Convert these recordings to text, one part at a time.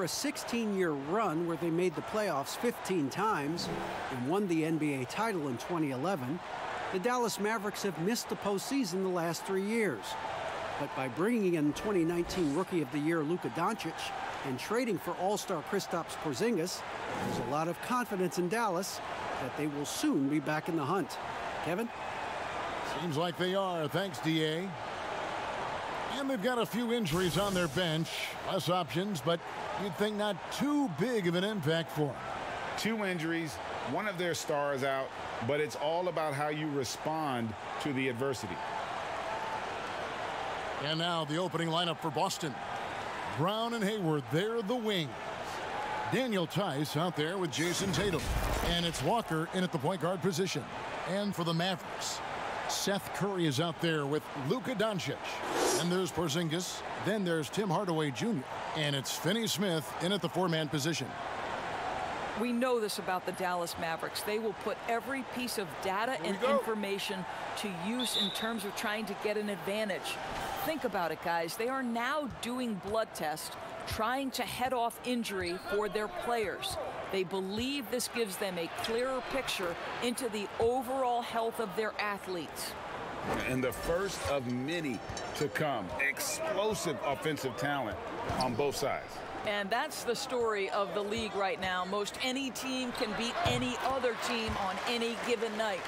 After a 16-year run where they made the playoffs 15 times and won the NBA title in 2011, the Dallas Mavericks have missed the postseason the last 3 years. But by bringing in 2019 Rookie of the Year Luca Doncic and trading for All-Star Kristaps Porzingis, there's a lot of confidence in Dallas that they will soon be back in the hunt. Kevin? Seems like they are. Thanks, D.A. And they've got a few injuries on their bench. Less options, but you'd think not too big of an impact for them. 2 injuries, one of their stars out, but it's all about how you respond to the adversity. And now the opening lineup for Boston. Brown and Hayward, they're the wings. Daniel Tice out there with Jason Tatum. And it's Walker in at the point guard position. And for the Mavericks, Seth Curry is out there with Luca Doncic. And there's Porzingis. Then there's Tim Hardaway Jr. And it's Finney-Smith in at the 4-man position. We know this about the Dallas Mavericks. They will put every piece of data and information to use in terms of trying to get an advantage. Think about it, guys. They are now doing blood tests, trying to head off injury for their players. They believe this gives them a clearer picture into the overall health of their athletes. And the first of many to come. Explosive offensive talent on both sides. And that's the story of the league right now. Most any team can beat any other team on any given night.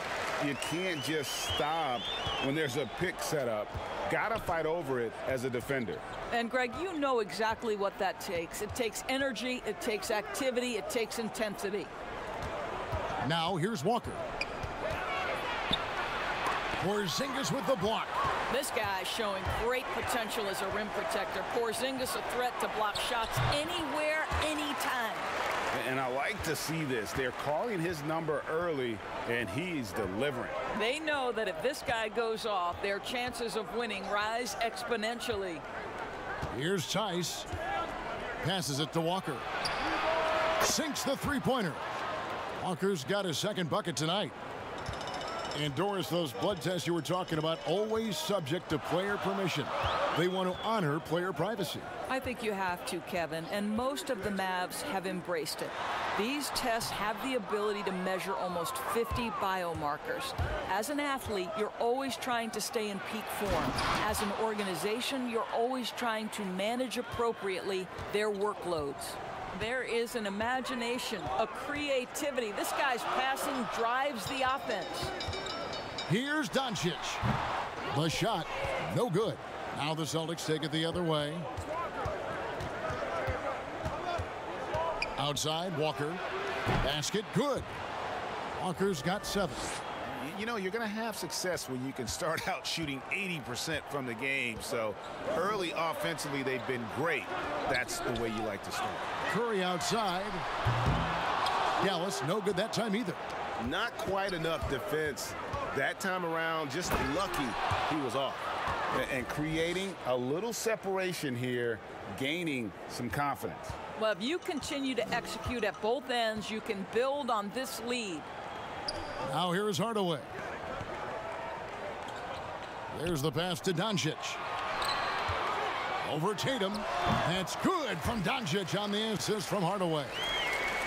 You can't just stop when there's a pick set up. Gotta fight over it as a defender. And Greg, you know exactly what that takes. It takes energy, it takes activity, it takes intensity. Now here's Walker. Porzingis with the block. This guy's showing great potential as a rim protector. Porzingis a threat to block shots anywhere, anytime. And I like to see this. They're calling his number early, and he's delivering. They know that if this guy goes off, their chances of winning rise exponentially. Here's Tice. Passes it to Walker. Sinks the three-pointer. Walker's got his second bucket tonight. And Doris, those blood tests you were talking about, always subject to player permission. They want to honor player privacy. I think you have to, Kevin, and most of the Mavs have embraced it. These tests have the ability to measure almost 50 biomarkers. As an athlete, you're always trying to stay in peak form. As an organization, you're always trying to manage appropriately their workloads. There is an imagination, a creativity. This guy's passing drives the offense. Here's Doncic. The shot, no good. Now the Celtics take it the other way. Outside, Walker. Basket, good. Walker's got 7. You know, you're going to have success when you can start out shooting 80% from the game. So early offensively, they've been great. That's the way you like to start. Curry outside. Dallas, no good that time either. Not quite enough defense that time around. Just lucky he was off. And creating a little separation here, gaining some confidence. Well, if you continue to execute at both ends, you can build on this lead. Now here is Hardaway. There's the pass to Doncic. Over Tatum. That's good from Doncic on the assist from Hardaway.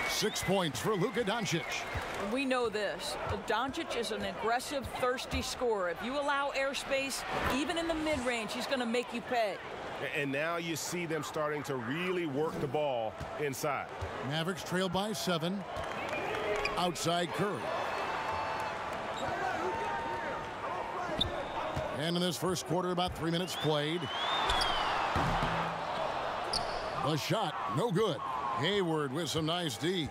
6 points for Luca Doncic. We know this. Doncic is an aggressive, thirsty scorer. If you allow airspace, even in the mid-range, he's going to make you pay. And now you see them starting to really work the ball inside. Mavericks trail by 7. Outside Curry. And in this first quarter, about 3 minutes played. The shot, no good. Hayward with some nice D.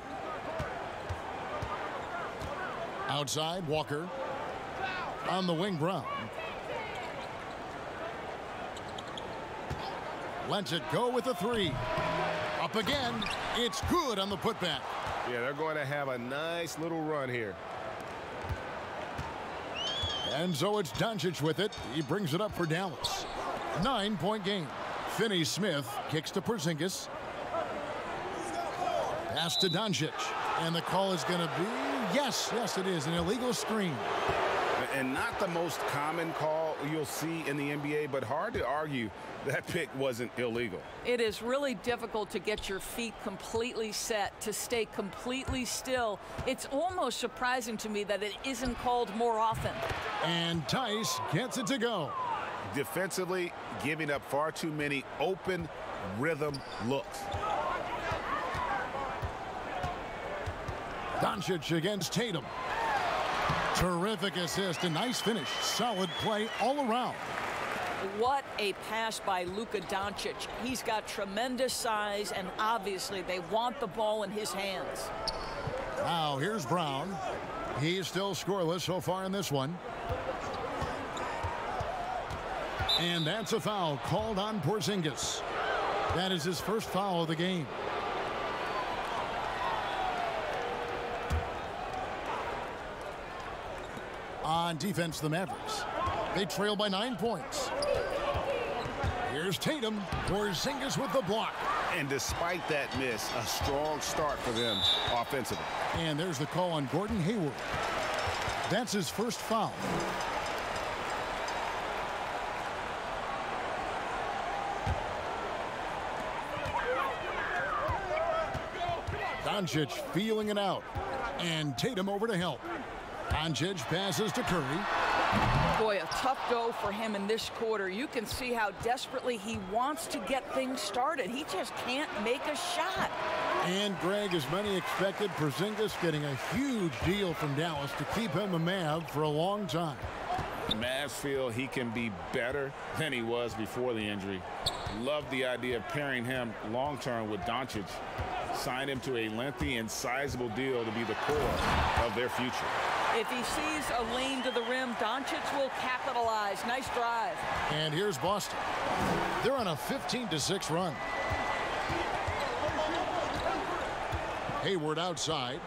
Outside, Walker. On the wing, Brown. Lets it go with the 3. Up again. It's good on the putback. Yeah, they're going to have a nice little run here. And so it's Doncic with it. He brings it up for Dallas. 9-point game. Finney-Smith kicks to Porzingis. Pass to Doncic. And the call is going to be, yes, it is, an illegal screen. And not the most common call, you'll see in the NBA, but hard to argue that pick wasn't illegal. It is really difficult to get your feet completely set, to stay completely still. It's almost surprising to me that it isn't called more often. And Tice gets it to go. Defensively, giving up far too many open rhythm looks. Doncic against Tatum. Terrific assist, a nice finish. Solid play all around. What a pass by Luca Doncic. He's got tremendous size, and obviously they want the ball in his hands. Now here's Brown. He's still scoreless so far in this one. And that's a foul called on Porzingis. That is his first foul of the game. On defense, the Mavericks. They trail by 9 points. Here's Tatum. Porzingis with the block. And despite that miss, a strong start for them offensively. And there's the call on Gordon Hayward. That's his first foul. Doncic feeling it out. And Tatum over to help. Doncic passes to Curry. Boy, a tough go for him in this quarter. You can see how desperately he wants to get things started. He just can't make a shot. And Greg, as many expected, Porzingis getting a huge deal from Dallas to keep him a Mav for a long time. Mavs feel he can be better than he was before the injury. Love the idea of pairing him long-term with Doncic. Signed him to a lengthy and sizable deal to be the core of their future. If he sees a lane to the rim, Doncic will capitalize. Nice drive. And here's Boston. They're on a 15-6 run. Hayward outside.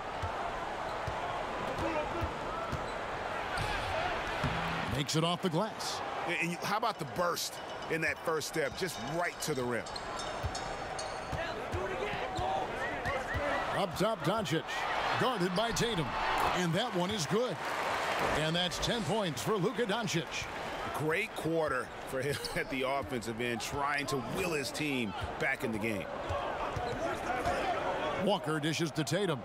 Makes it off the glass. And how about the burst in that first step, just right to the rim? Up top, Doncic, guarded by Tatum. And that one is good. And that's 10 points for Luca Doncic. Great quarter for him at the offensive end, trying to will his team back in the game. Walker dishes to Tatum.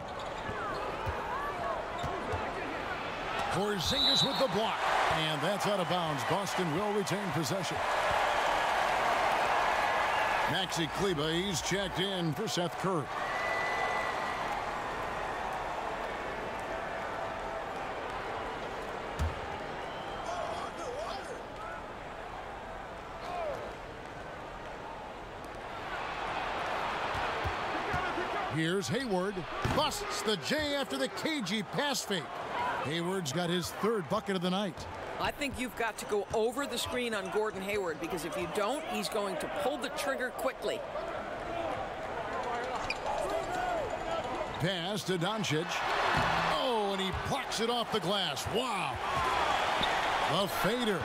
Porzingis with the block. And that's out of bounds. Boston will retain possession. Maxi Kleber, he's checked in for Seth Curry. Here's Hayward. Busts the J after the cagey pass fake. Hayward's got his third bucket of the night. I think you've got to go over the screen on Gordon Hayward, because if you don't, he's going to pull the trigger quickly. Pass to Doncic. Oh, and he blocks it off the glass. Wow. A fader.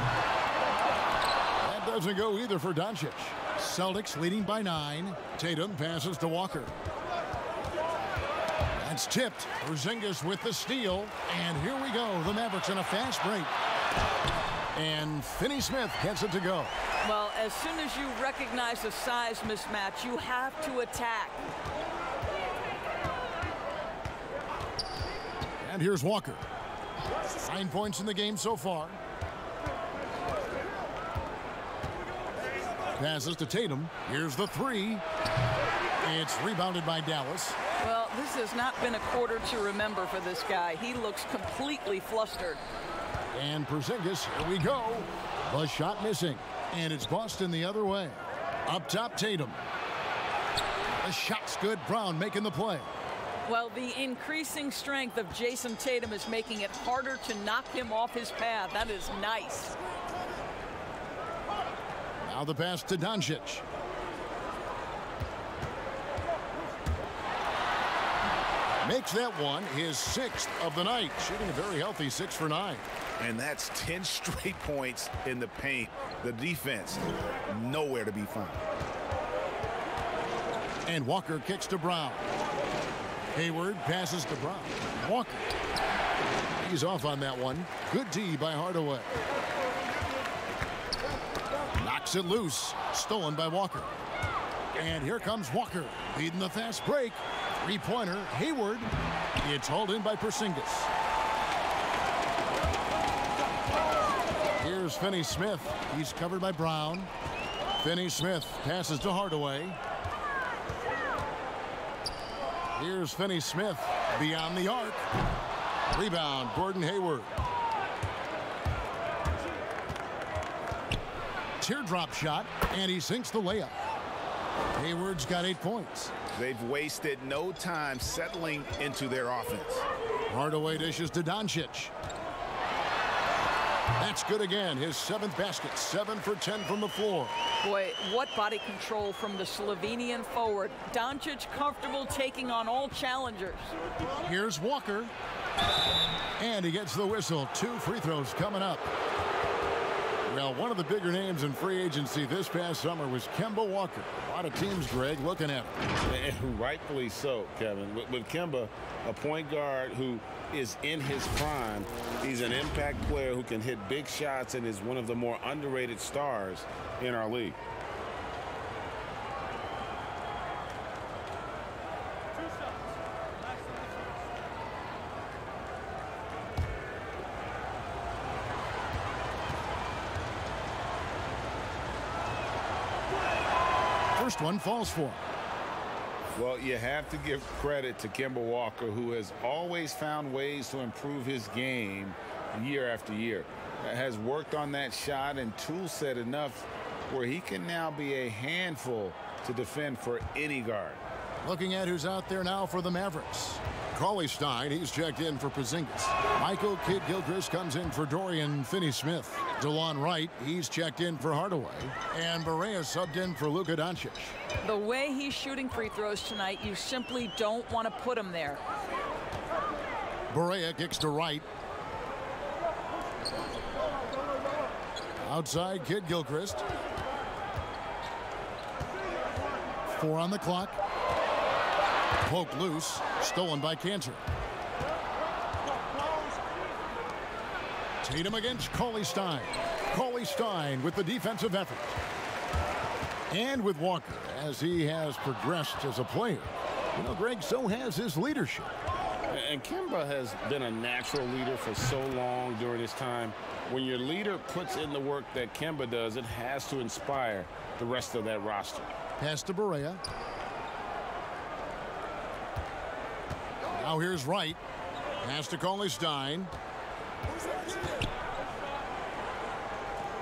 That doesn't go either for Doncic. Celtics leading by 9. Tatum passes to Walker. That's tipped. Porzingis with the steal. And here we go. The Mavericks in a fast break. And Finney Smith gets it to go. Well, as soon as you recognize a size mismatch, you have to attack. And here's Walker. 9 points in the game so far. Passes to Tatum. Here's the three. It's rebounded by Dallas. Well, this has not been a quarter to remember for this guy. He looks completely flustered. And Porzingis, here we go. The shot missing. And it's Boston the other way. Up top, Tatum. The shot's good. Brown making the play. Well, the increasing strength of Jason Tatum is making it harder to knock him off his path. That is nice. Now the pass to Doncic. Makes that one his 6th of the night, shooting a very healthy 6 for 9. And that's 10 straight points in the paint. The defense, nowhere to be found. And Walker kicks to Brown. Hayward passes to Brown. Walker. He's off on that one. Good D by Hardaway. Kicks it loose. Stolen by Walker. And here comes Walker, leading the fast break. Three-pointer, Hayward. It's hauled in by Porzingis. Here's Finney-Smith. He's covered by Brown. Finney-Smith passes to Hardaway. Here's Finney-Smith beyond the arc. Rebound, Gordon Hayward. Teardrop shot, and he sinks the layup. Hayward's got 8 points. They've wasted no time settling into their offense. Hardaway dishes to Doncic. That's good again. His 7th basket. 7 for 10 from the floor. Boy, what body control from the Slovenian forward. Doncic comfortable taking on all challengers. Here's Walker. And he gets the whistle. 2 free throws coming up. Well, one of the bigger names in free agency this past summer was Kemba Walker. A lot of teams, Greg, looking at him. And rightfully so, Kevin. With Kemba, a point guard who is in his prime. He's an impact player who can hit big shots and is one of the more underrated stars in our league. First one falls for him. Well, you have to give credit to Kemba Walker, who has always found ways to improve his game year after year. Has worked on that shot and tool set enough where he can now be a handful to defend for any guard. Looking at who's out there now for the Mavericks. Cauley-Stein, he's checked in for Porzingis. Michael Kidd-Gilchrist comes in for Dorian Finney-Smith. DeLon Wright, he's checked in for Hardaway. And Barea subbed in for Luca Doncic. The way he's shooting free throws tonight, you simply don't want to put him there. Barea kicks to Wright. Outside, Kidd-Gilchrist. 4 on the clock. Poked loose. Stolen by Cantor. Tatum against Cauley-Stein. Cauley-Stein with the defensive effort. And with Walker, as he has progressed as a player. You know, Greg, so has his leadership. And Kemba has been a natural leader for so long during his time. When your leader puts in the work that Kemba does, it has to inspire the rest of that roster. Pass to Barea. Now here's Wright. Pass to Cauley-Stein.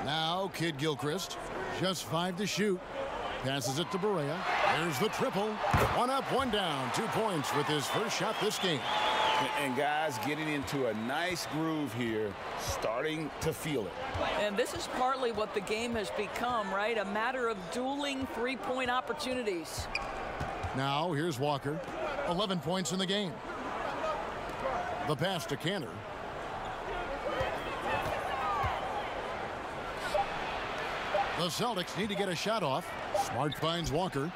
Now Kidd-Gilchrist. Just 5 to shoot. Passes it to Barea. There's the triple. 1 up, 1 down. 2 points with his first shot this game. And guys getting into a nice groove here, starting to feel it. And this is partly what the game has become, right? A matter of dueling three-point opportunities. Now here's Walker. 11 points in the game. The pass to Cantor. The Celtics need to get a shot off. Smart finds Walker.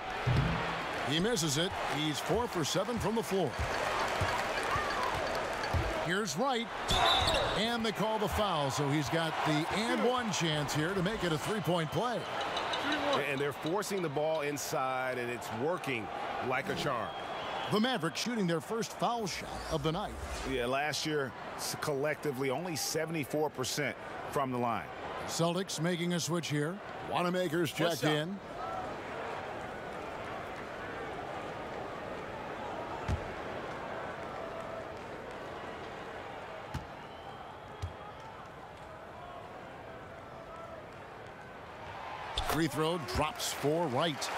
He misses it. He's 4 for 7 from the floor. Here's Wright. And they call the foul, so he's got the and one chance here to make it a three-point play. And they're forcing the ball inside, and it's working like a charm. The Mavericks shooting their first foul shot of the night. Yeah, last year, collectively, only 74% from the line. Celtics making a switch here. Wanamaker's checked in. Free throw drops for Wright.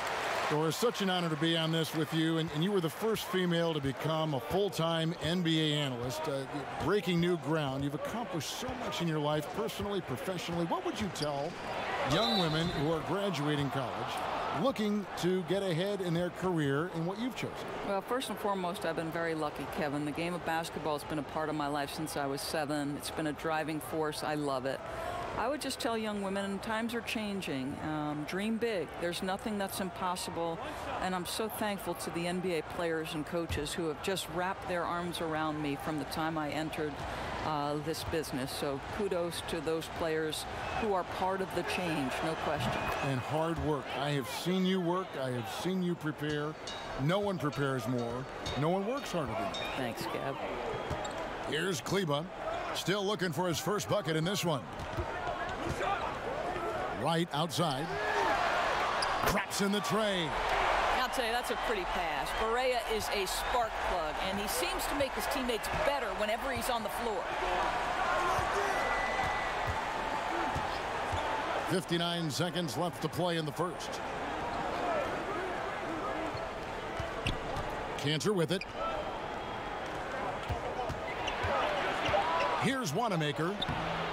So it's such an honor to be on this with you, and you were the first female to become a full-time NBA analyst, breaking new ground. You've accomplished so much in your life, personally, professionally. What would you tell young women who are graduating college, looking to get ahead in their career in what you've chosen? Well, first and foremost, I've been very lucky, Kevin. The game of basketball has been a part of my life since I was 7. It's been a driving force. I love it. I would just tell young women, times are changing. Dream big. There's nothing that's impossible. And I'm so thankful to the NBA players and coaches who have just wrapped their arms around me from the time I entered this business. So kudos to those players who are part of the change, no question. And hard work. I have seen you work. I have seen you prepare. No one prepares more. No one works harder than you. Thanks, Kev. Here's Kleba, still looking for his first bucket in this one. Right outside. Traps in the tray. I'll tell you, that's a pretty pass. Barea is a spark plug, and he seems to make his teammates better whenever he's on the floor. 59 seconds left to play in the first. Cantor with it. Here's Wanamaker.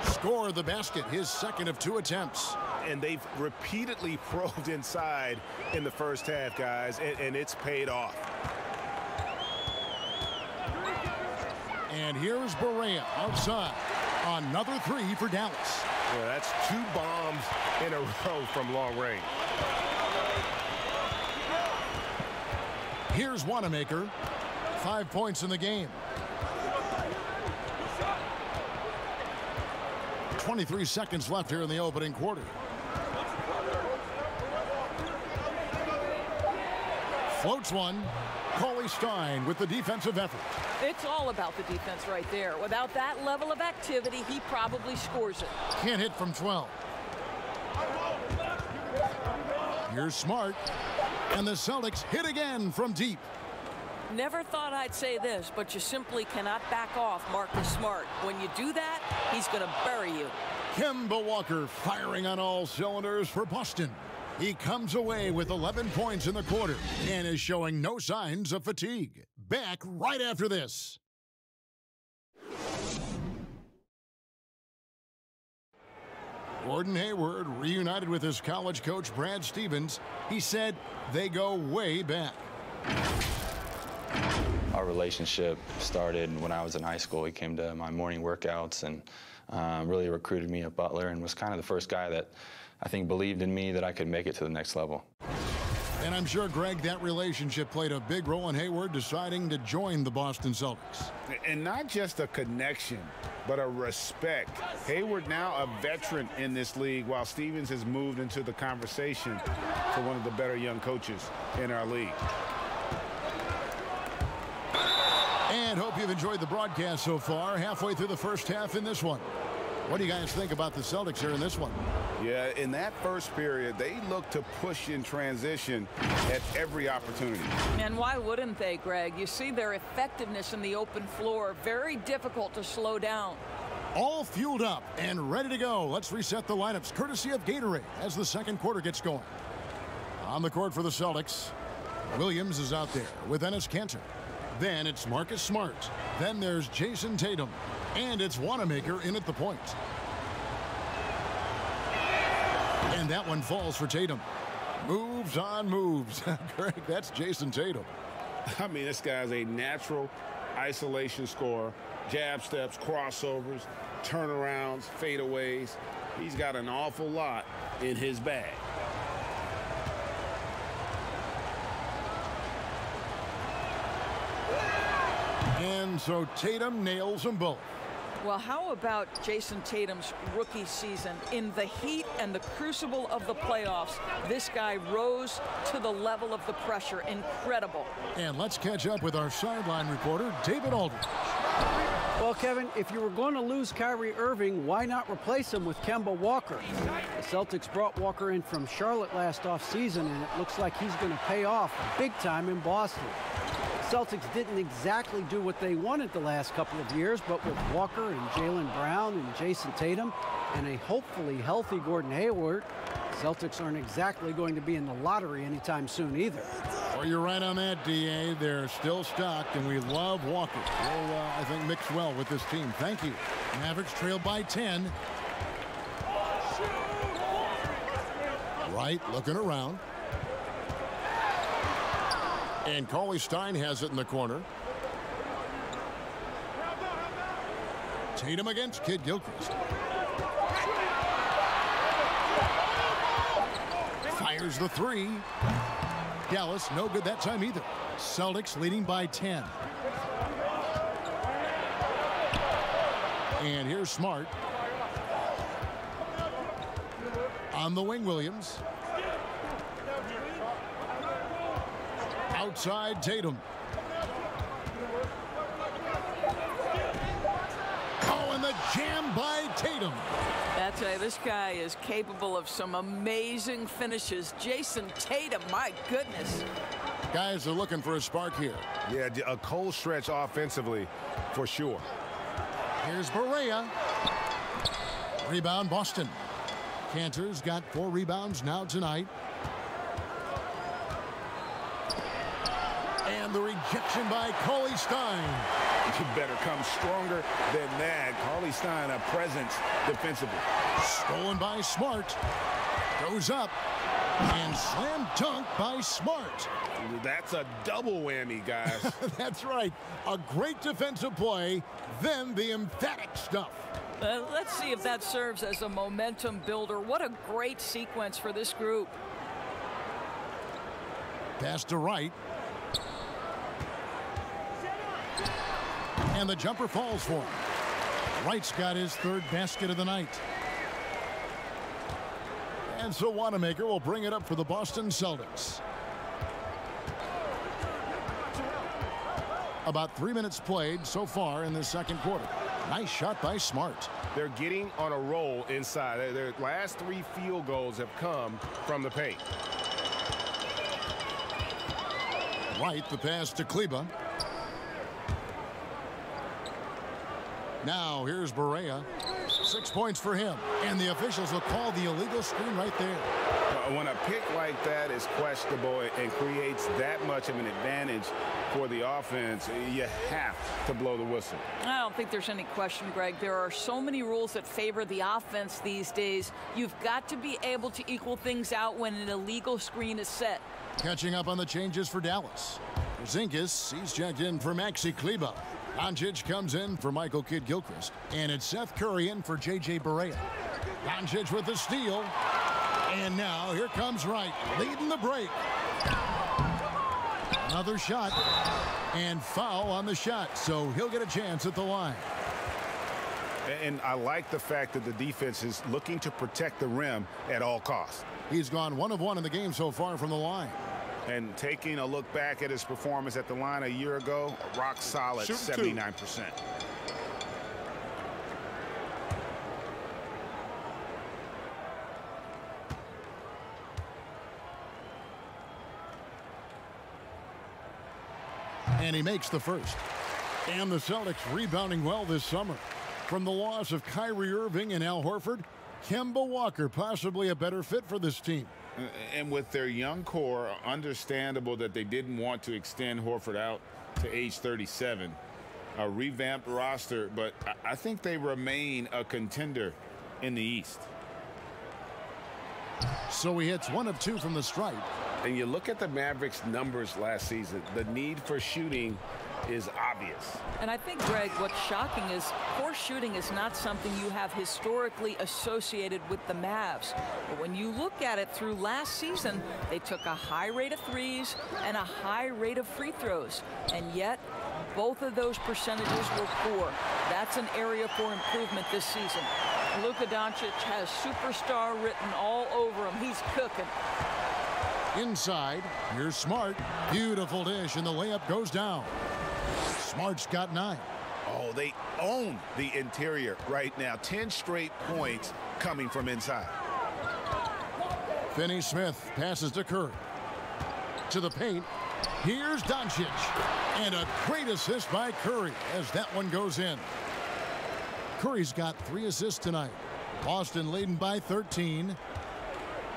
Score the basket, his second of 2 attempts. And they've repeatedly probed inside in the first half, guys, and it's paid off. And here's Barea outside. Another 3 for Dallas. Yeah, that's 2 bombs in a row from long range. Here's Wanamaker. 5 points in the game. 23 seconds left here in the opening quarter. Floats one. Cauley-Stein with the defensive effort. It's all about the defense right there. Without that level of activity, he probably scores it. Can't hit from 12. Here's Smart. And the Celtics hit again from deep. Never thought I'd say this, but you simply cannot back off Marcus Smart. When you do that, he's going to bury you. Kemba Walker firing on all cylinders for Boston. He comes away with 11 points in the quarter and is showing no signs of fatigue. Back right after this. Gordon Hayward reunited with his college coach Brad Stevens. He said they go way back. Our relationship started when I was in high school. He came to my morning workouts and really recruited me at Butler and was kind of the first guy that I think believed in me that I could make it to the next level. And I'm sure, Greg, that relationship played a big role in Hayward deciding to join the Boston Celtics. And not just a connection, but a respect. Hayward now a veteran in this league, while Stevens has moved into the conversation for one of the better young coaches in our league. And hope you've enjoyed the broadcast so far. Halfway through the first half in this one. What do you guys think about the Celtics here in this one? Yeah, in that first period, they looked to push in transition at every opportunity. And why wouldn't they, Greg? You see their effectiveness in the open floor. Very difficult to slow down. All fueled up and ready to go. Let's reset the lineups courtesy of Gatorade as the second quarter gets going. On the court for the Celtics, Williams is out there with Enes Kanter. Then it's Marcus Smart. Then there's Jason Tatum. And it's Wanamaker in at the point. And that one falls for Tatum. Moves on moves. Greg, that's Jason Tatum. I mean, this guy's a natural isolation scorer. Jab steps, crossovers, turnarounds, fadeaways. He's got an awful lot in his bag. And so Tatum nails them both. Well, how about Jason Tatum's rookie season? In the heat and the crucible of the playoffs, this guy rose to the level of the pressure. Incredible. And let's catch up with our sideline reporter, David Aldridge. Well, Kevin, if you were going to lose Kyrie Irving, why not replace him with Kemba Walker? The Celtics brought Walker in from Charlotte last offseason, and it looks like he's going to pay off big time in Boston. Celtics didn't exactly do what they wanted the last couple of years, but with Walker and Jaylen Brown and Jason Tatum and a hopefully healthy Gordon Hayward, Celtics aren't exactly going to be in the lottery anytime soon either. Well, you're right on that, D.A. They're still stocked, and we love Walker. He'll, I think, mix well with this team. Thank you. Mavericks trail by 10. Right, looking around. And Cauley-Stein has it in the corner. Tatum against Kid Gilchrist. Here's the three. Dallas, no good that time either. Celtics leading by 10. And here's Smart. On the wing, Williams. Outside, Tatum. Oh, and the jam by Tatum. That's right. This guy is capable of some amazing finishes. Jason Tatum, my goodness. Guys are looking for a spark here. Yeah, a cold stretch offensively for sure. Here's Barea. Rebound, Boston. Cantor's got 4 rebounds now tonight. And the rejection by Cauley-Stein. You better come stronger than that. Cauley-Stein, a presence defensively. Stolen by Smart. Goes up. And slam dunk by Smart. That's a double whammy, guys. That's right. A great defensive play, then the emphatic stuff. Let's see if that serves as a momentum builder. What a great sequence for this group. Pass to Wright. And the jumper falls for him. Wright's got his 3rd basket of the night. And so Wanamaker will bring it up for the Boston Celtics. About 3 minutes played so far in the second quarter. Nice shot by Smart. They're getting on a roll inside. Their last 3 field goals have come from the paint. Wright, the pass to Kleba. Now here's Barea. 6 points for him. And the officials will call the illegal screen right there. When a pick like that is questionable and creates that much of an advantage for the offense, you have to blow the whistle. I don't think there's any question, Greg. There are so many rules that favor the offense these days. You've got to be able to equal things out when an illegal screen is set. Catching up on the changes for Dallas. Porzingis, he's checked in for Maxi Kleba. Doncic comes in for Michael Kidd-Gilchrist. And it's Seth Curry in for J.J. Barea. Doncic with the steal. And now here comes Wright, leading the break. Another shot. And foul on the shot, so he'll get a chance at the line. And I like the fact that the defense is looking to protect the rim at all costs. He's gone 1 of 1 in the game so far from the line. And taking a look back at his performance at the line a year ago, rock solid, 79%. And he makes the first. And the Celtics rebounding well this summer. From the loss of Kyrie Irving and Al Horford, Kemba Walker possibly a better fit for this team. And with their young core, understandable that they didn't want to extend Horford out to age 37. A revamped roster, but I think they remain a contender in the East. So he hits 1 of 2 from the stripe. And you look at the Mavericks' numbers last season, the need for shooting is obvious. And I think, Greg, what's shocking is poor shooting is not something you have historically associated with the Mavs. But when you look at it through last season, they took a high rate of threes and a high rate of free throws. And yet, both of those percentages were poor. That's an area for improvement this season. Luca Doncic has superstar written all over him. He's cooking. Inside, here's Smart. Beautiful dish, and the layup goes down. Smart's got 9. Oh, they own the interior right now. 10 straight points coming from inside. Finney-Smith passes to Curry. To the paint. Here's Doncic. And a great assist by Curry as that one goes in. Curry's got 3 assists tonight. Boston leading by 13.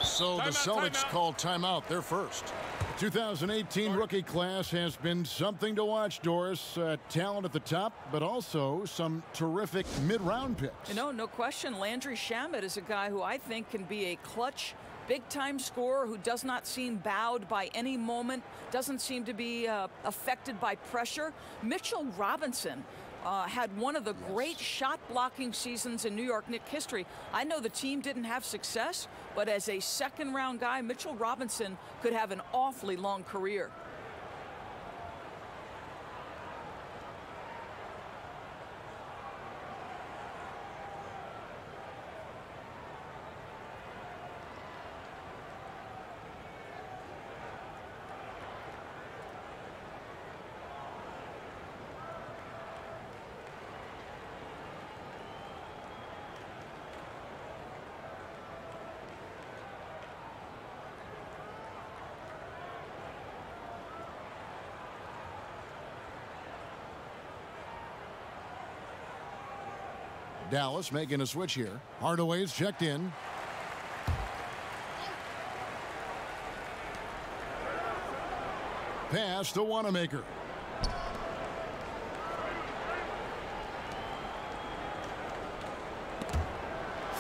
So the Celtics call timeout. They're first. 2018 rookie class has been something to watch, Doris. Talent at the top, but also some terrific mid-round picks. You know, no question, Landry Shamet is a guy who I think can be a clutch, big-time scorer who does not seem bowed by any moment, doesn't seem to be affected by pressure. Mitchell Robinson, had one of the great shot-blocking seasons in New York Knicks history. I know the team didn't have success, but as a second-round guy, Mitchell Robinson could have an awfully long career. Dallas making a switch here. Hardaway's checked in. Pass to Wanamaker.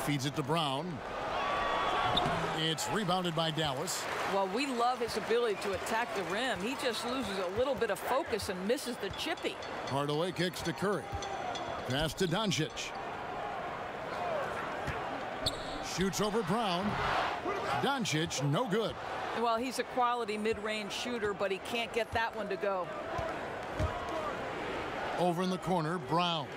Feeds it to Brown. It's rebounded by Dallas. Well, we love his ability to attack the rim. He just loses a little bit of focus and misses the chippy. Hardaway kicks to Curry. Pass to Doncic. Shoots over Brown. Doncic, no good. Well, he's a quality mid-range shooter, but he can't get that one to go. Over in the corner, Brown.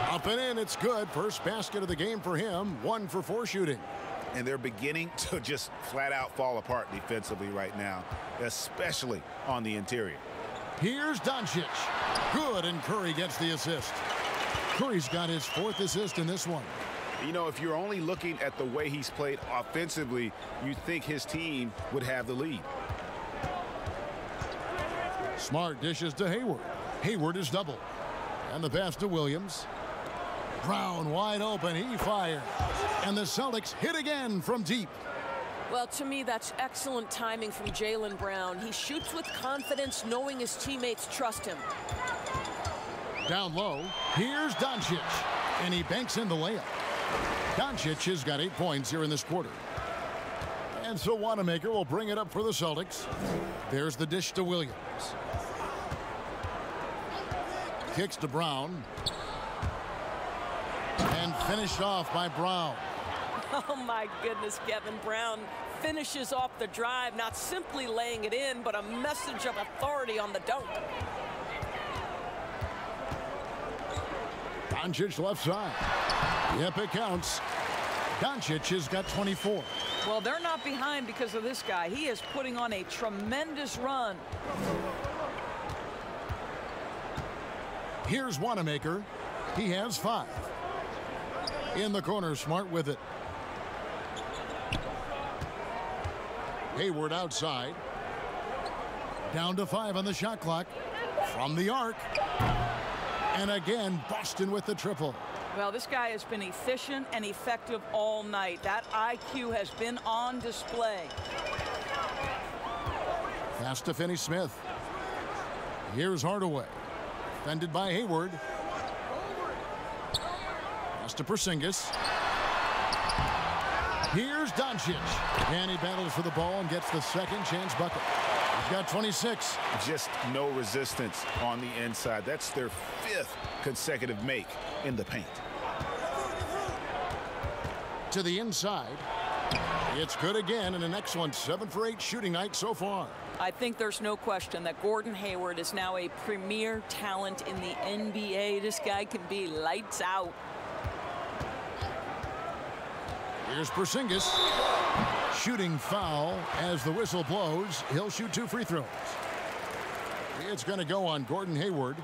Up and in, it's good. First basket of the game for him. 1 for 4 shooting. And they're beginning to just flat out fall apart defensively right now, especially on the interior. Here's Doncic. Good, and Curry gets the assist. Curry's got his 4th assist in this one. You know, if you're only looking at the way he's played offensively, you'd think his team would have the lead. Smart dishes to Hayward. Hayward is double. And the pass to Williams. Brown wide open. He fires. And the Celtics hit again from deep. Well, to me, that's excellent timing from Jaylen Brown. He shoots with confidence, knowing his teammates trust him. Down low, here's Doncic. And he banks in the layup. Doncic has got 8 points here in this quarter. And so Wanamaker will bring it up for the Celtics. There's the dish to Williams. Kicks to Brown. And finished off by Brown. Oh, my goodness, Kevin. Brown finishes off the drive, not simply laying it in, but a message of authority on the dunk. Doncic left side. Yep, it counts. Doncic has got 24. Well, they're not behind because of this guy. He is putting on a tremendous run. Here's Wanamaker. He has 5. In the corner, Smart with it. Hayward outside. Down to 5 on the shot clock. From the arc. And again, Boston with the triple. Well, this guy has been efficient and effective all night. That IQ has been on display. Pass to Finney-Smith. Here's Hardaway. Defended by Hayward. Pass to Porzingis. Here's Doncic. And he battles for the ball and gets the second chance bucket. He's got 26. Just no resistance on the inside. That's their 5th consecutive make in the paint. To the inside. It's good again, and an excellent 7 for 8 shooting night so far. I think there's no question that Gordon Hayward is now a premier talent in the NBA. This guy can be lights out. Here's Porzingis. Shooting foul as the whistle blows. He'll shoot 2 free throws. It's going to go on Gordon Hayward.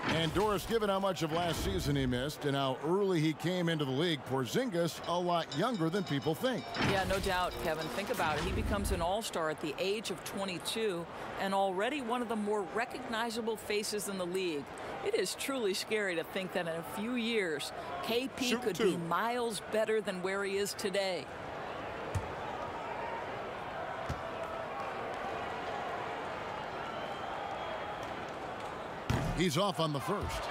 And Doris, given how much of last season he missed and how early he came into the league, Porzingis a lot younger than people think. Yeah, no doubt, Kevin. Think about it. He becomes an all-star at the age of 22 and already one of the more recognizable faces in the league. It is truly scary to think that in a few years, KP could be miles better than where he is today. He's off on the first.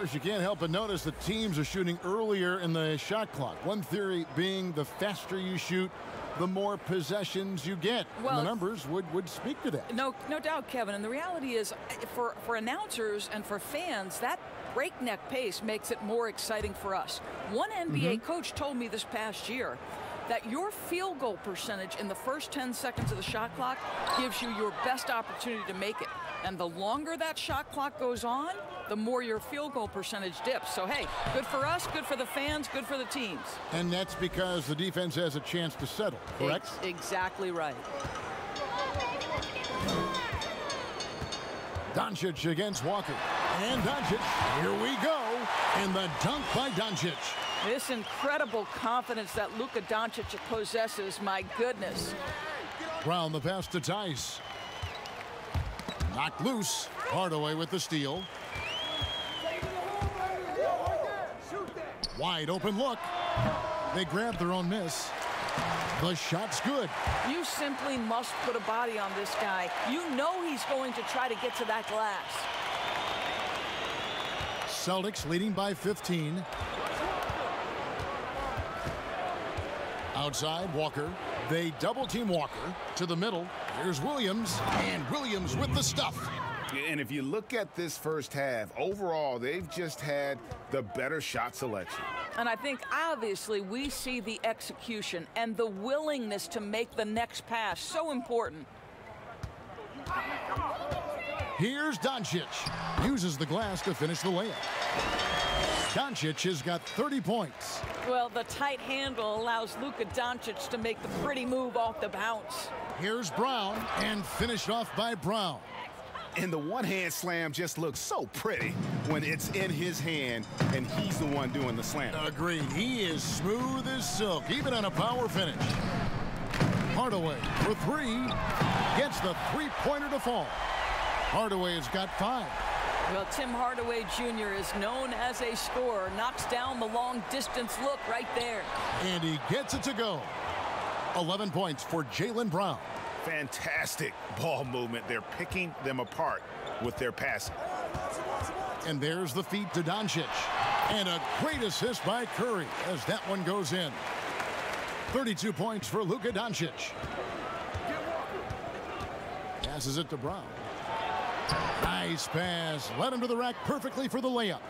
course, you can't help but notice that teams are shooting earlier in the shot clock. One theory being the faster you shoot, the more possessions you get. Well, and the numbers would speak to that. No doubt, Kevin. And the reality is, for announcers and for fans, that breakneck pace makes it more exciting for us. One NBA coach told me this past year that your field goal percentage in the first 10 seconds of the shot clock gives you your best opportunity to make it. And the longer that shot clock goes on, the more your field goal percentage dips. So, hey, good for us, good for the fans, good for the teams. And that's because the defense has a chance to settle, correct? Exactly right. Doncic against Walker. And Doncic, here we go. And the dunk by Doncic. This incredible confidence that Luca Doncic possesses, my goodness. Brown the pass to Tice. Knocked loose. Hardaway with the steal. Wide open look. They grabbed their own miss. The shot's good. You simply must put a body on this guy. You know he's going to try to get to that glass. Celtics leading by 15. Outside, Walker. They double-team Walker to the middle. Here's Williams, and Williams with the stuff. And if you look at this first half, overall, they've just had the better shot selection. And I think, obviously, we see the execution and the willingness to make the next pass so important. Here's Doncic. Uses the glass to finish the layup. Doncic has got 30 points. Well, the tight handle allows Luca Doncic to make the pretty move off the bounce. Here's Brown, and finished off by Brown. And the one-hand slam just looks so pretty when it's in his hand and he's the one doing the slam. Agreed. He is smooth as silk, even on a power finish. Hardaway for three. Gets the three-pointer to fall. Hardaway has got 5. Well, Tim Hardaway Jr. is known as a scorer. Knocks down the long-distance look right there. And he gets it to go. 11 points for Jaylen Brown. Fantastic ball movement. They're picking them apart with their passing. And there's the feed to Doncic. And a great assist by Curry as that one goes in. 32 points for Luca Doncic. Passes it to Brown. Nice pass. Led him to the rack perfectly for the layup.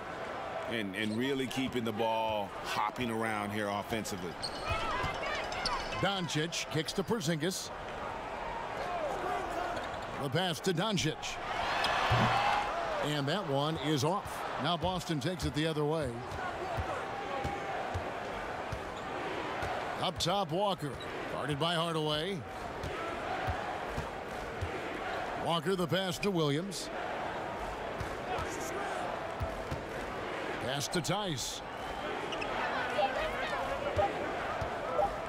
And really keeping the ball hopping around here offensively. Doncic kicks to Porzingis. The pass to Doncic. And that one is off. Now Boston takes it the other way. Up top, Walker. Guarded by Hardaway. Walker the pass to Williams. Pass to Tice.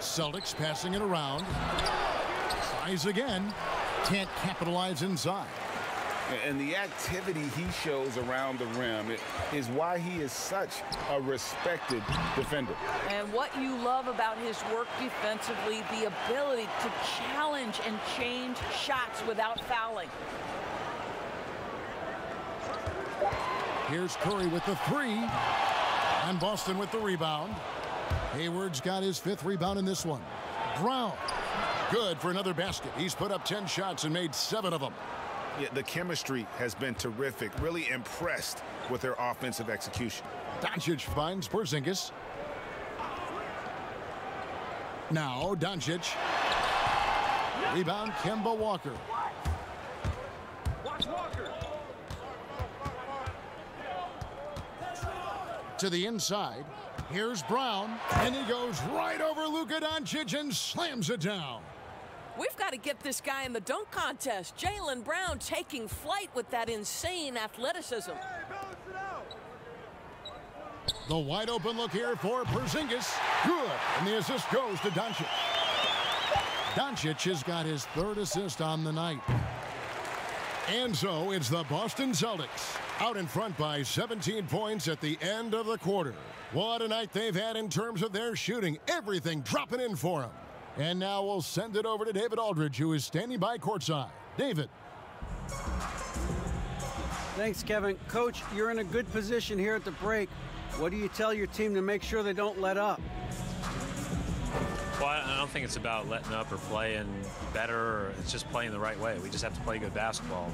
Celtics passing it around. Tries again. Can't capitalize inside. And the activity he shows around the rim is why he is such a respected defender. And what you love about his work defensively, the ability to challenge and change shots without fouling. Here's Curry with the 3. And Boston with the rebound. Hayward's got his 5th rebound in this one. Brown. Good for another basket. He's put up 10 shots and made 7 of them. Yeah, the chemistry has been terrific. Really impressed with their offensive execution. Doncic finds Porzingis. Now Doncic. Rebound Kemba Walker. Watch Walker. To the inside. Here's Brown. And he goes right over Luca Doncic and slams it down. We've got to get this guy in the dunk contest. Jaylen Brown taking flight with that insane athleticism. The wide open look here for Porzingis. Good. And the assist goes to Doncic. Doncic has got his 3rd assist on the night. And so it's the Boston Celtics out in front by 17 points at the end of the quarter. What a night they've had in terms of their shooting. Everything dropping in for them. And now we'll send it over to David Aldridge, who is standing by courtside. David. Thanks, Kevin. Coach, you're in a good position here at the break. What do you tell your team to make sure they don't let up? Well, I don't think it's about letting up or playing better. It's just playing the right way. We just have to play good basketball.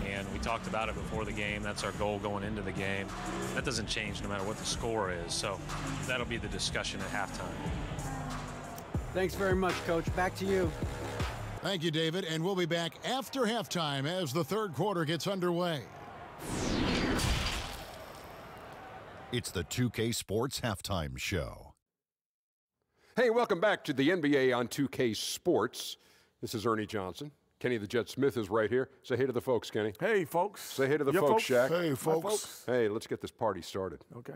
And we talked about it before the game. That's our goal going into the game. That doesn't change no matter what the score is. So that'll be the discussion at halftime. Thanks very much, Coach. Back to you. Thank you, David. And we'll be back after halftime as the third quarter gets underway. It's the 2K Sports Halftime Show. Hey, welcome back to the NBA on 2K Sports. This is Ernie Johnson. Kenny the Jet Smith is right here. Say hey to the folks, Kenny. Hey, folks. Say hey to the folks, Shaq. Hey, folks. Hey, let's get this party started. Okay.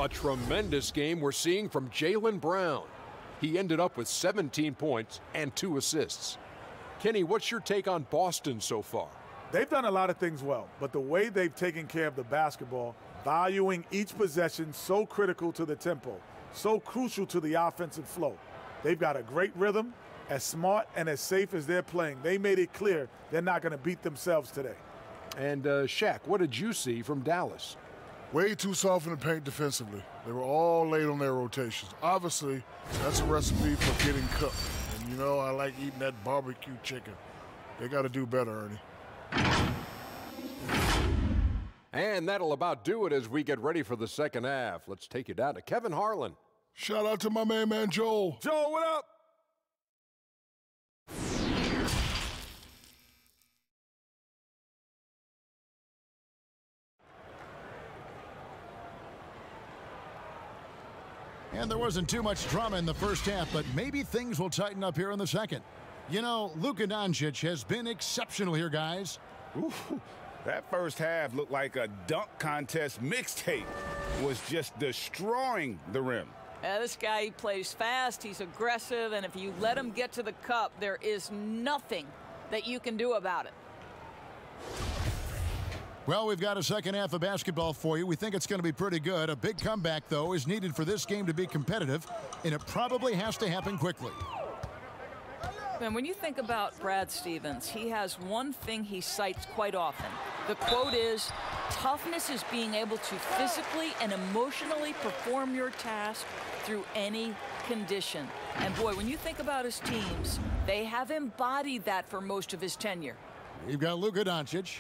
A tremendous game we're seeing from Jaylen Brown. He ended up with 17 points and 2 assists. Kenny, what's your take on Boston so far? They've done a lot of things well, but the way they've taken care of the basketball, valuing each possession, so critical to the tempo, so crucial to the offensive flow. They've got a great rhythm, as smart and as safe as they're playing. They made it clear they're not going to beat themselves today. And Shaq, what did you see from Dallas? Way too soft in the paint defensively. They were all late on their rotations. Obviously, that's a recipe for getting cooked. And, you know, I like eating that barbecue chicken. They got to do better, Ernie. And that'll about do it as we get ready for the second half. Let's take you down to Kevin Harlan. Shout out to my man Joel. Joel, what up? And there wasn't too much drama in the first half, but maybe things will tighten up here in the second. You know, Luca Doncic has been exceptional here, guys. Ooh, that first half looked like a dunk contest mixtape. Was just destroying the rim. This guy, he plays fast, he's aggressive, and if you let him get to the cup, there is nothing that you can do about it. Well, we've got a second half of basketball for you. We think it's going to be pretty good. A big comeback, though, is needed for this game to be competitive, and it probably has to happen quickly. And when you think about Brad Stevens, he has one thing he cites quite often. The quote is, toughness is being able to physically and emotionally perform your task through any condition. And boy, when you think about his teams, they have embodied that for most of his tenure. We've got Luca Doncic,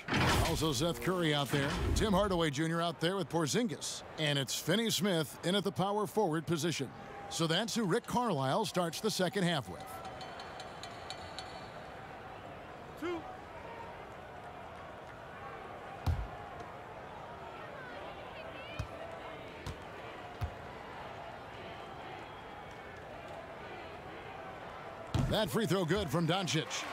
also Seth Curry out there, Tim Hardaway Jr. out there with Porzingis, and it's Finney Smith in at the power forward position. So that's who Rick Carlisle starts the second half with. That free throw good from Doncic.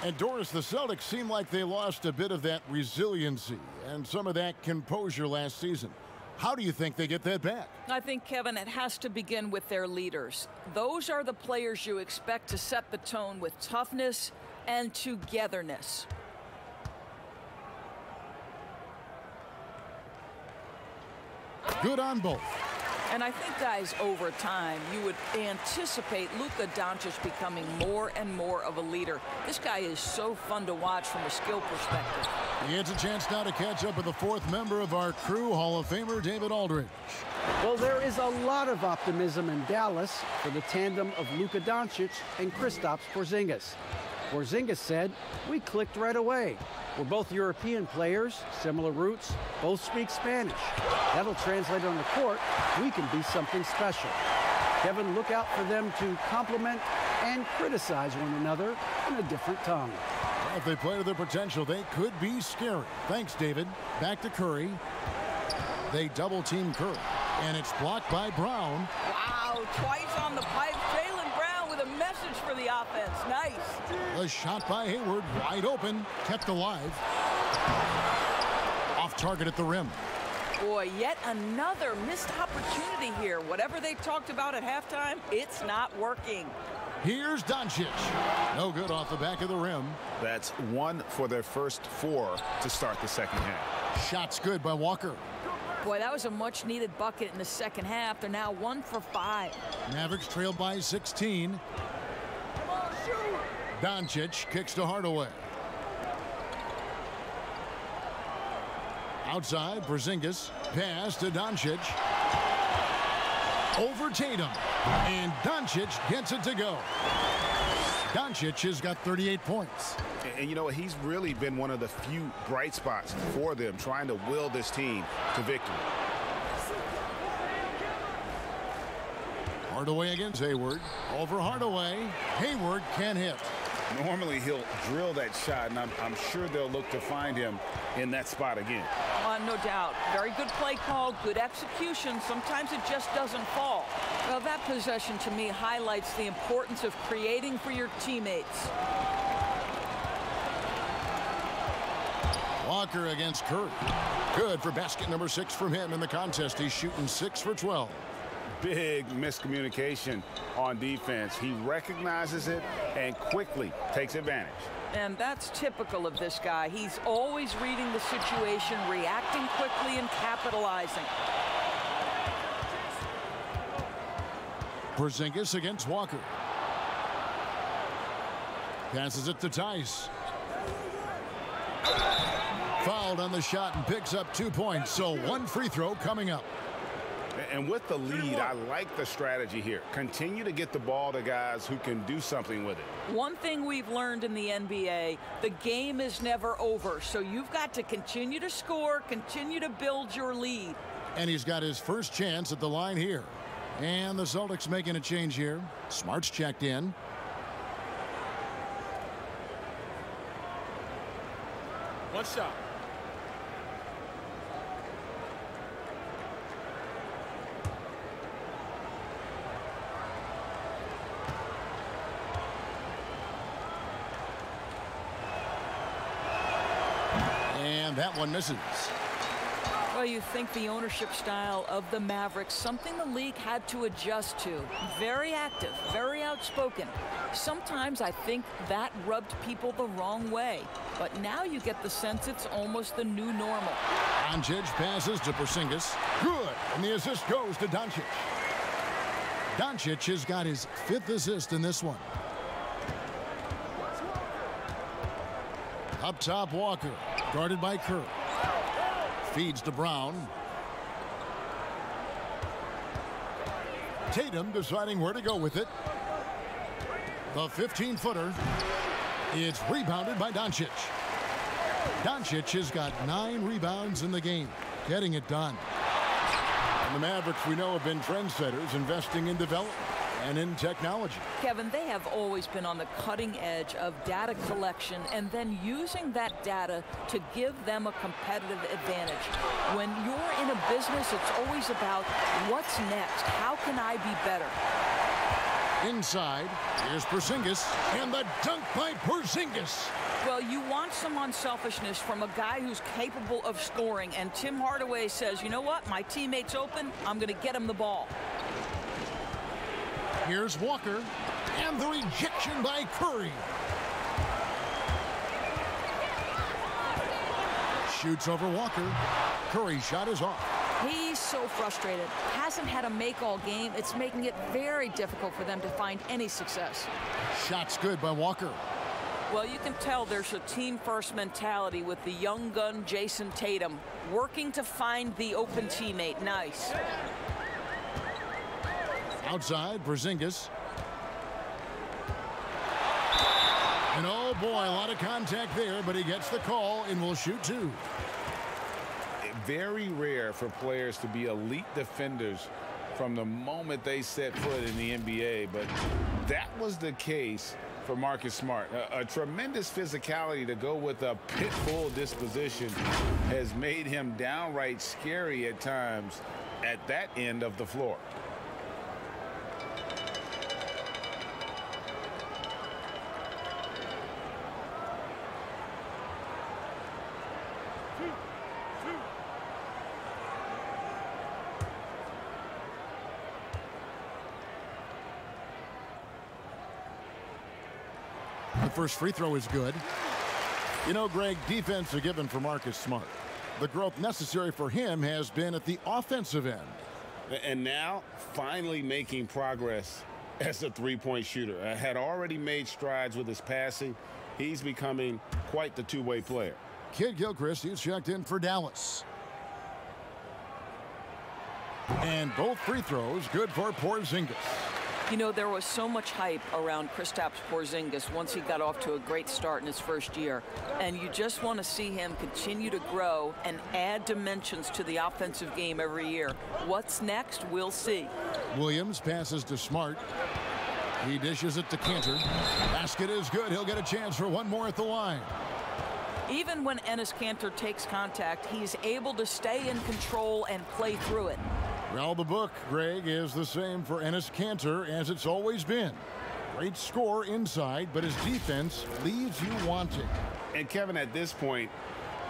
And Doris, the Celtics seem like they lost a bit of that resiliency and some of that composure last season. How do you think they get that back? I think, Kevin, it has to begin with their leaders. Those are the players you expect to set the tone with toughness and togetherness. Good on both. And I think, guys, over time, you would anticipate Luca Doncic becoming more and more of a leader. This guy is so fun to watch from a skill perspective. He gets a chance now to catch up with the fourth member of our crew, Hall of Famer David Aldridge. Well, there is a lot of optimism in Dallas for the tandem of Luca Doncic and Kristaps Porzingis. Porzingis said, "We clicked right away. We're both European players, similar roots, both speak Spanish. That'll translate on the court. We can be something special." Kevin, look out for them to compliment and criticize one another in a different tongue. Well, if they play to their potential, they could be scary. Thanks, David. Back to Curry. They double-team Curry, and it's blocked by Brown. Wow, twice on the pipe. Jaylen Brown with a message for the offense. Nice. A shot by Hayward, wide open, kept alive. Off target at the rim. Boy, yet another missed opportunity here. Whatever they talked about at halftime, it's not working. Here's Doncic. No good off the back of the rim. That's 1 for their first 4 to start the second half. Shot's good by Walker. Boy, that was a much-needed bucket in the second half. They're now 1 for 5. Mavericks trail by 16. Doncic kicks to Hardaway. Outside, Porzingis. Pass to Doncic. Over Tatum. And Doncic gets it to go. Doncic has got 38 points. And you know, he's really been one of the few bright spots for them, trying to will this team to victory. Hardaway against Hayward. Over Hardaway. Hayward can't hit. Normally he'll drill that shot, and I'm sure they'll look to find him in that spot again. No doubt. Very good play call, good execution. Sometimes it just doesn't fall. Well, that possession to me highlights the importance of creating for your teammates. Walker against Curry. Good for basket number 6 from him in the contest. He's shooting 6 for 12. Big miscommunication on defense. He recognizes it and quickly takes advantage. And that's typical of this guy. He's always reading the situation, reacting quickly, and capitalizing. Porzingis against Walker. Passes it to Tice. Fouled on the shot and picks up 2 points. So 1 free throw coming up. And with the lead, I like the strategy here. Continue to get the ball to guys who can do something with it. One thing we've learned in the NBA, the game is never over. So you've got to continue to score, continue to build your lead. And he's got his first chance at the line here. And the Celtics making a change here. Smart's checked in. One shot. And that one misses. Well, you think the ownership style of the Mavericks, something the league had to adjust to. Very active, very outspoken. Sometimes I think that rubbed people the wrong way. But now you get the sense it's almost the new normal. Doncic passes to Porzingis. Good. And the assist goes to Doncic. Doncic has got his 5th assist in this one. Up top, Walker. Guarded by Curry. Feeds to Brown. Tatum deciding where to go with it. The 15-footer. It's rebounded by Doncic. Doncic has got 9 rebounds in the game. Getting it done. And the Mavericks, we know, have been trendsetters, investing in development and in technology. Kevin, they have always been on the cutting edge of data collection and then using that data to give them a competitive advantage. When you're in a business, it's always about what's next? How can I be better? Inside, here's Porzingis, and the dunk by Porzingis. Well, you want some unselfishness from a guy who's capable of scoring, and Tim Hardaway says, you know what, my teammate's open, I'm going to get him the ball. Here's Walker, and the rejection by Curry. Shoots over Walker. Curry's shot is off. He's so frustrated. Hasn't had a make-all game. It's making it very difficult for them to find any success. Shot's good by Walker. Well, you can tell there's a team-first mentality with the young gun Jason Tatum working to find the open teammate. Nice. Outside, Porzingis. And oh boy, a lot of contact there, but he gets the call and will shoot 2. Very rare for players to be elite defenders from the moment they set foot in the NBA, but that was the case for Marcus Smart. A tremendous physicality to go with a pit-bull disposition has made him downright scary at times at that end of the floor. The first free throw is good. You know, Greg, defense a given for Marcus Smart. The growth necessary for him has been at the offensive end. And now, finally making progress as a three-point shooter. Had already made strides with his passing. He's becoming quite the two-way player. Kid Gilchrist, he's checked in for Dallas. And both free throws good for Porzingis. You know, there was so much hype around Kristaps Porzingis once he got off to a great start in his first year. And you just want to see him continue to grow and add dimensions to the offensive game every year. What's next? We'll see. Williams passes to Smart. He dishes it to Cantor. Basket is good. He'll get a chance for one more at the line. Even when Enes Kanter takes contact, he's able to stay in control and play through it. Well, the book, Greg, is the same for Enes Kanter as it's always been. Great score inside, but his defense leaves you wanting. And Kevin, at this point,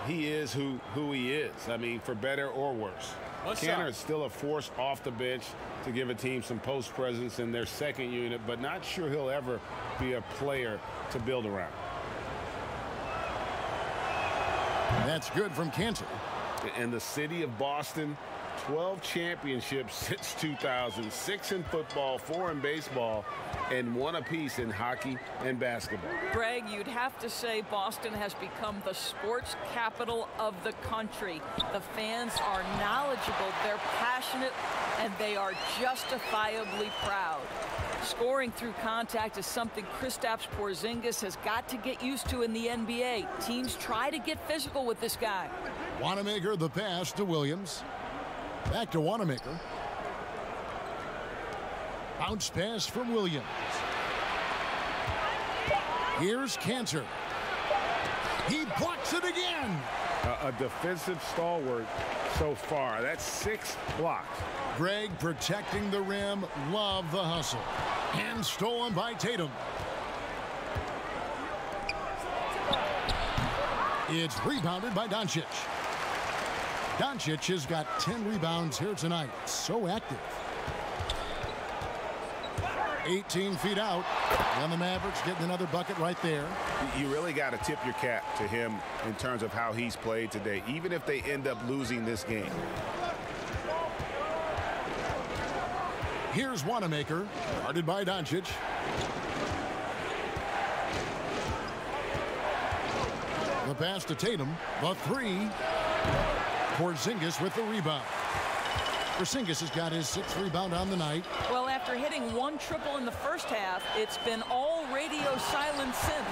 he is who he is. I mean, for better or worse. Kanter is still a force off the bench to give a team some post presence in their second unit, but not sure he'll ever be a player to build around. That's good from Kanter. And the city of Boston, 12 championships since 2000, 6 in football, 4 in baseball, and 1 apiece in hockey and basketball. Greg, you'd have to say Boston has become the sports capital of the country. The fans are knowledgeable, they're passionate, and they are justifiably proud. Scoring through contact is something Kristaps Porzingis has got to get used to in the NBA. Teams try to get physical with this guy. Wanamaker the pass to Williams. Back to Wanamaker. Bounce pass from Williams. Here's Kanter. He blocks it again. A defensive stalwart so far. That's 6 blocks. Greg protecting the rim. Love the hustle. And stolen by Tatum. It's rebounded by Doncic. Doncic has got 10 rebounds here tonight. So active. 18 feet out. And the Mavericks getting another bucket right there. You really got to tip your cap to him in terms of how he's played today, even if they end up losing this game. Here's Wanamaker, guarded by Doncic. The pass to Tatum. The three. Porzingis with the rebound. Porzingis has got his 6th rebound on the night. Well, after hitting 1 triple in the first half, it's been all radio silence since.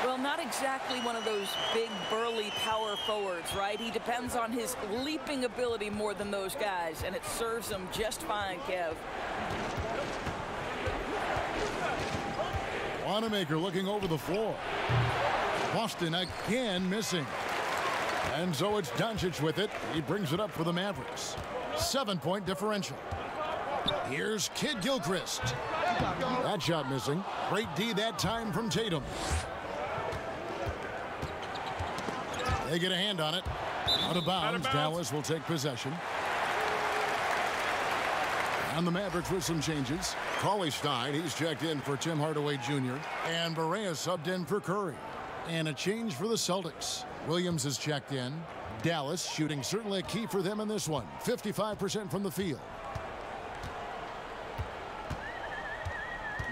Well, not exactly one of those big, burly power forwards, right? He depends on his leaping ability more than those guys, and it serves him just fine, Kev. Wanamaker looking over the floor. Boston again missing. And so it's Doncic with it. He brings it up for the Mavericks. 7-point differential. Here's Kid Gilchrist. That shot missing. Great D that time from Tatum. They get a hand on it. Out of bounds. Dallas will take possession. And the Mavericks with some changes. Cauley-Stein, he's checked in for Tim Hardaway Jr. And Barea subbed in for Curry. And a change for the Celtics. Williams is checked in. Dallas shooting certainly a key for them in this one. 55% from the field.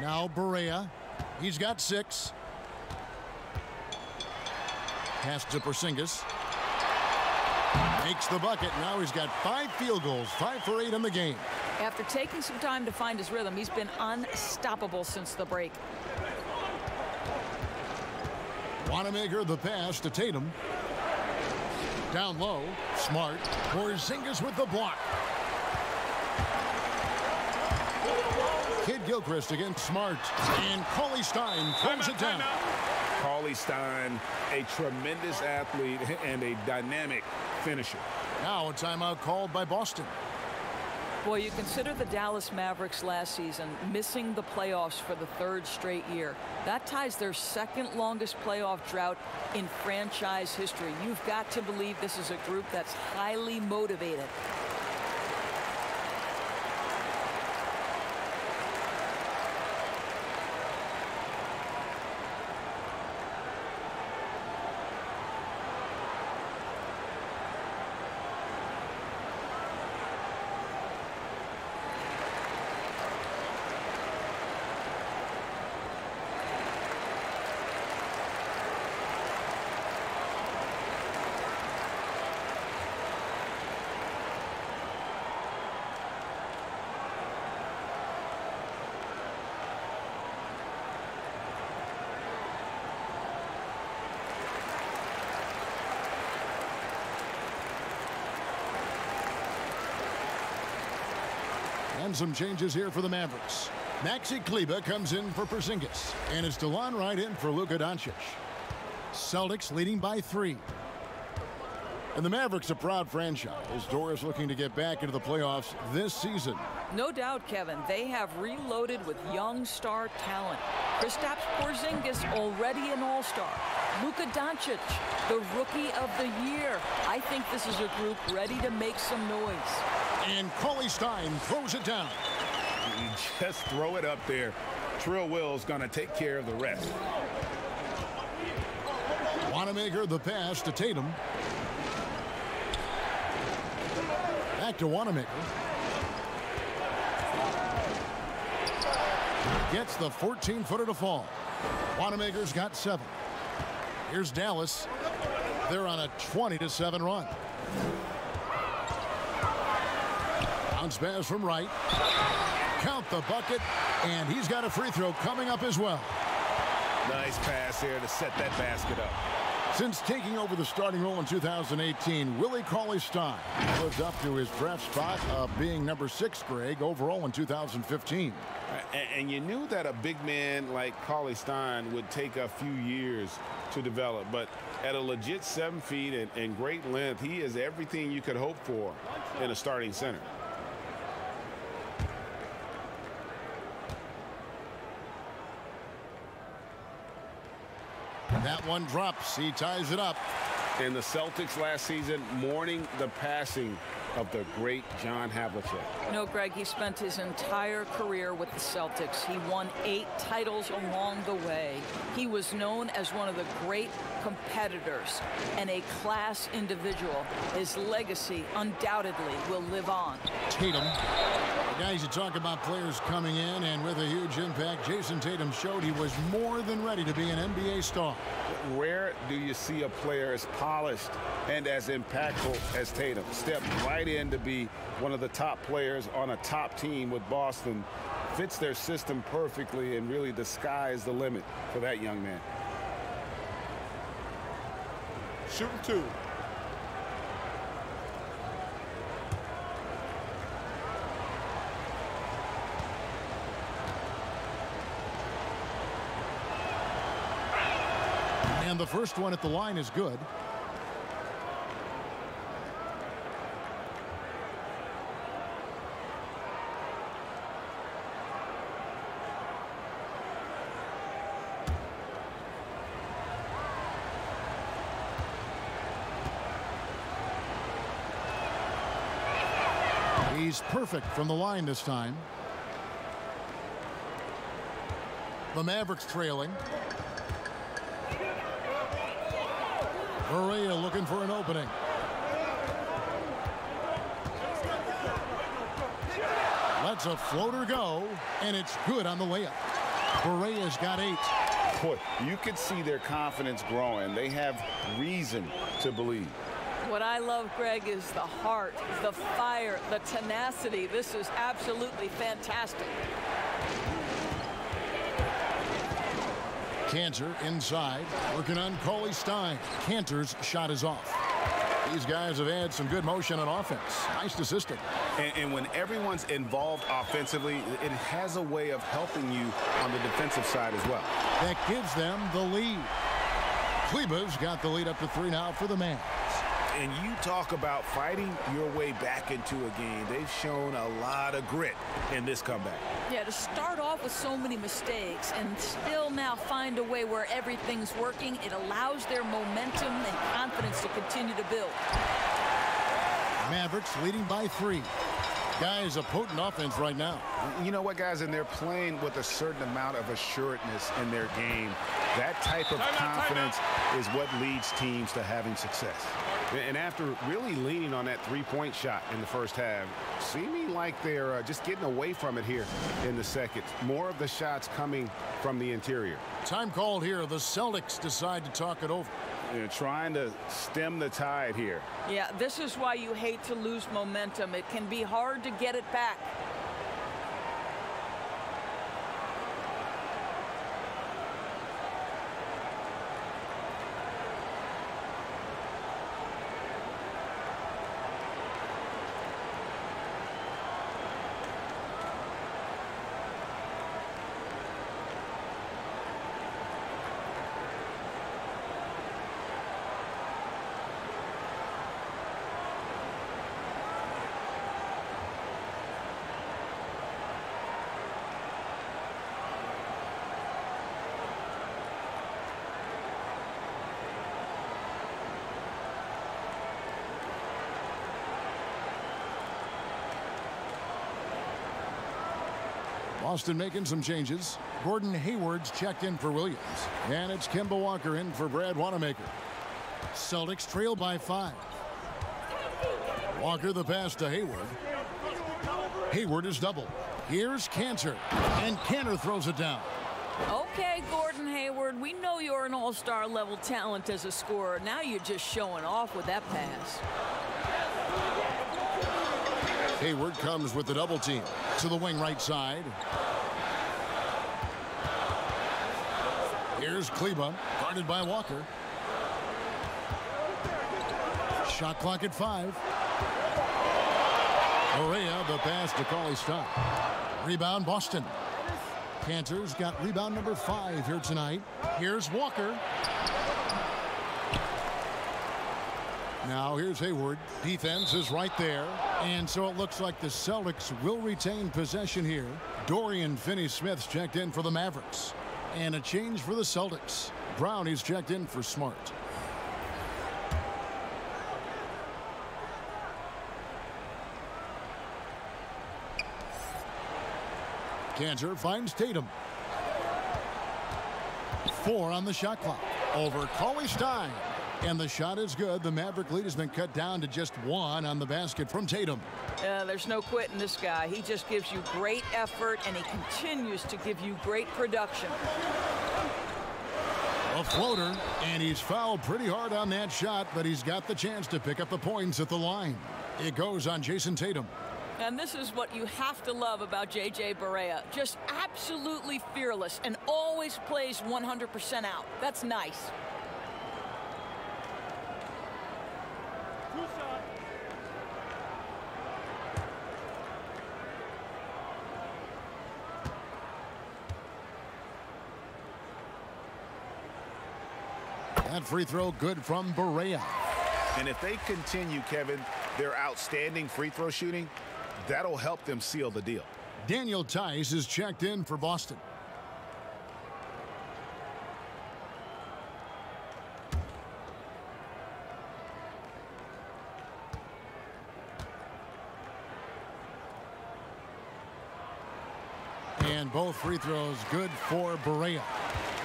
Now Barea. He's got 6. Pass to Porzingis. Makes the bucket. Now he's got 5 field goals. 5 for 8 in the game. After taking some time to find his rhythm, he's been unstoppable since the break. Wanamaker the pass to Tatum. Down low. Smart. Porzingis with the block. Kid Gilchrist against Smart. And Cauley-Stein throws it down. Cauley-Stein, a tremendous athlete and a dynamic finisher. Now a timeout called by Boston. Boy, you consider the Dallas Mavericks last season missing the playoffs for the 3rd straight year. That ties their 2nd longest playoff drought in franchise history. You've got to believe this is a group that's highly motivated. And some changes here for the Mavericks. Maxi Kleber comes in for Porzingis. And it's DeLon Wright in for Luca Doncic. Celtics leading by 3. And the Mavericks, a proud franchise. Doris looking to get back into the playoffs this season. No doubt, Kevin. They have reloaded with young star talent. Kristaps Porzingis, already an all-star. Luca Doncic, the Rookie of the Year. I think this is a group ready to make some noise. And Cauley-Stein throws it down. You just throw it up there. Trill Will's going to take care of the rest. Wanamaker the pass to Tatum. Back to Wanamaker. Gets the 14-footer to fall. Wanamaker's got 7. Here's Dallas. They're on a 20-7 run. Bounce pass from Wright. Count the bucket, and he's got a free throw coming up as well. Nice pass here to set that basket up. Since taking over the starting role in 2018, Willie Cauley-Stein lived up to his draft spot of being number 6, Greg, overall in 2015. And you knew that a big man like Cauley-Stein would take a few years to develop, but at a legit 7 feet and great length, he is everything you could hope for in a starting center. That one drops. He ties it up. And the Celtics last season mourning the passing of the great John Havlicek. You know, Greg, he spent his entire career with the Celtics. He won 8 titles along the way. He was known as one of the great competitors and a class individual. His legacy undoubtedly will live on. Tatum. Guys, you talk about players coming in and with a huge impact. Jason Tatum showed he was more than ready to be an NBA star. Rare do you see a player as polished and as impactful as Tatum. Step right in to be one of the top players on a top team with Boston. Fits their system perfectly, and really the sky is the limit for that young man. Shooting 2. And the first one at the line is good. He's perfect from the line this time. The Mavericks trailing. Correa looking for an opening. Lets a floater go, and it's good on the layup. Correa's got 8. Boy, you could see their confidence growing. They have reason to believe. What I love, Greg, is the heart, the fire, the tenacity. This is absolutely fantastic. Cantor inside, working on Cauley-Stein. Cantor's shot is off. These guys have had some good motion on offense. Nice assisting. And when everyone's involved offensively, it has a way of helping you on the defensive side as well. That gives them the lead. Kleber's got the lead up to 3 now for the Mavs. And you talk about fighting your way back into a game. They've shown a lot of grit in this comeback. Yeah, to start off with so many mistakes and still now find a way where everything's working, it allows their momentum and confidence to continue to build. Mavericks leading by 3. Guys, a potent offense right now. You know what, guys? And they're playing with a certain amount of assuredness in their game. That type of confidence is what leads teams to having success. And after really leaning on that 3-point shot in the first half, seeming like they're just getting away from it here in the second. More of the shots coming from the interior. Time called here. The Celtics decide to talk it over. They're trying to stem the tide here. Yeah, this is why you hate to lose momentum. It can be hard to get it back. Boston making some changes. Gordon Hayward's checked in for Williams. And it's Kemba Walker in for Brad Wanamaker. Celtics trail by 5. Walker the pass to Hayward. Hayward is double. Here's Cantor. And Cantor throws it down. Okay, Gordon Hayward, we know you're an all-star level talent as a scorer. Now you're just showing off with that pass. Hayward comes with the double team to the wing right side. Here's Kleba, guarded by Walker. Shot clock at 5. Correa, the pass to Cauley-Stein. Rebound, Boston. Panthers got rebound number 5 here tonight. Here's Walker. Now here's Hayward. Defense is right there. And so it looks like the Celtics will retain possession here. Dorian Finney-Smith's checked in for the Mavericks. And a change for the Celtics. Brownie's checked in for Smart. Cantor finds Tatum. 4 on the shot clock. Over Cauley-Stein. And the shot is good. The Maverick lead has been cut down to just 1 on the basket from Tatum. There's no quitting this guy. He just gives you great effort, and he continues to give you great production. A floater, and he's fouled pretty hard on that shot, but he's got the chance to pick up the points at the line. It goes on Jason Tatum. And this is what you have to love about J.J. Barea. Just absolutely fearless and always plays 100% out. That's nice. That free throw good from Barea. And if they continue, Kevin, their outstanding free throw shooting, that'll help them seal the deal. Daniel Tice is checked in for Boston. And both free throws good for Barea.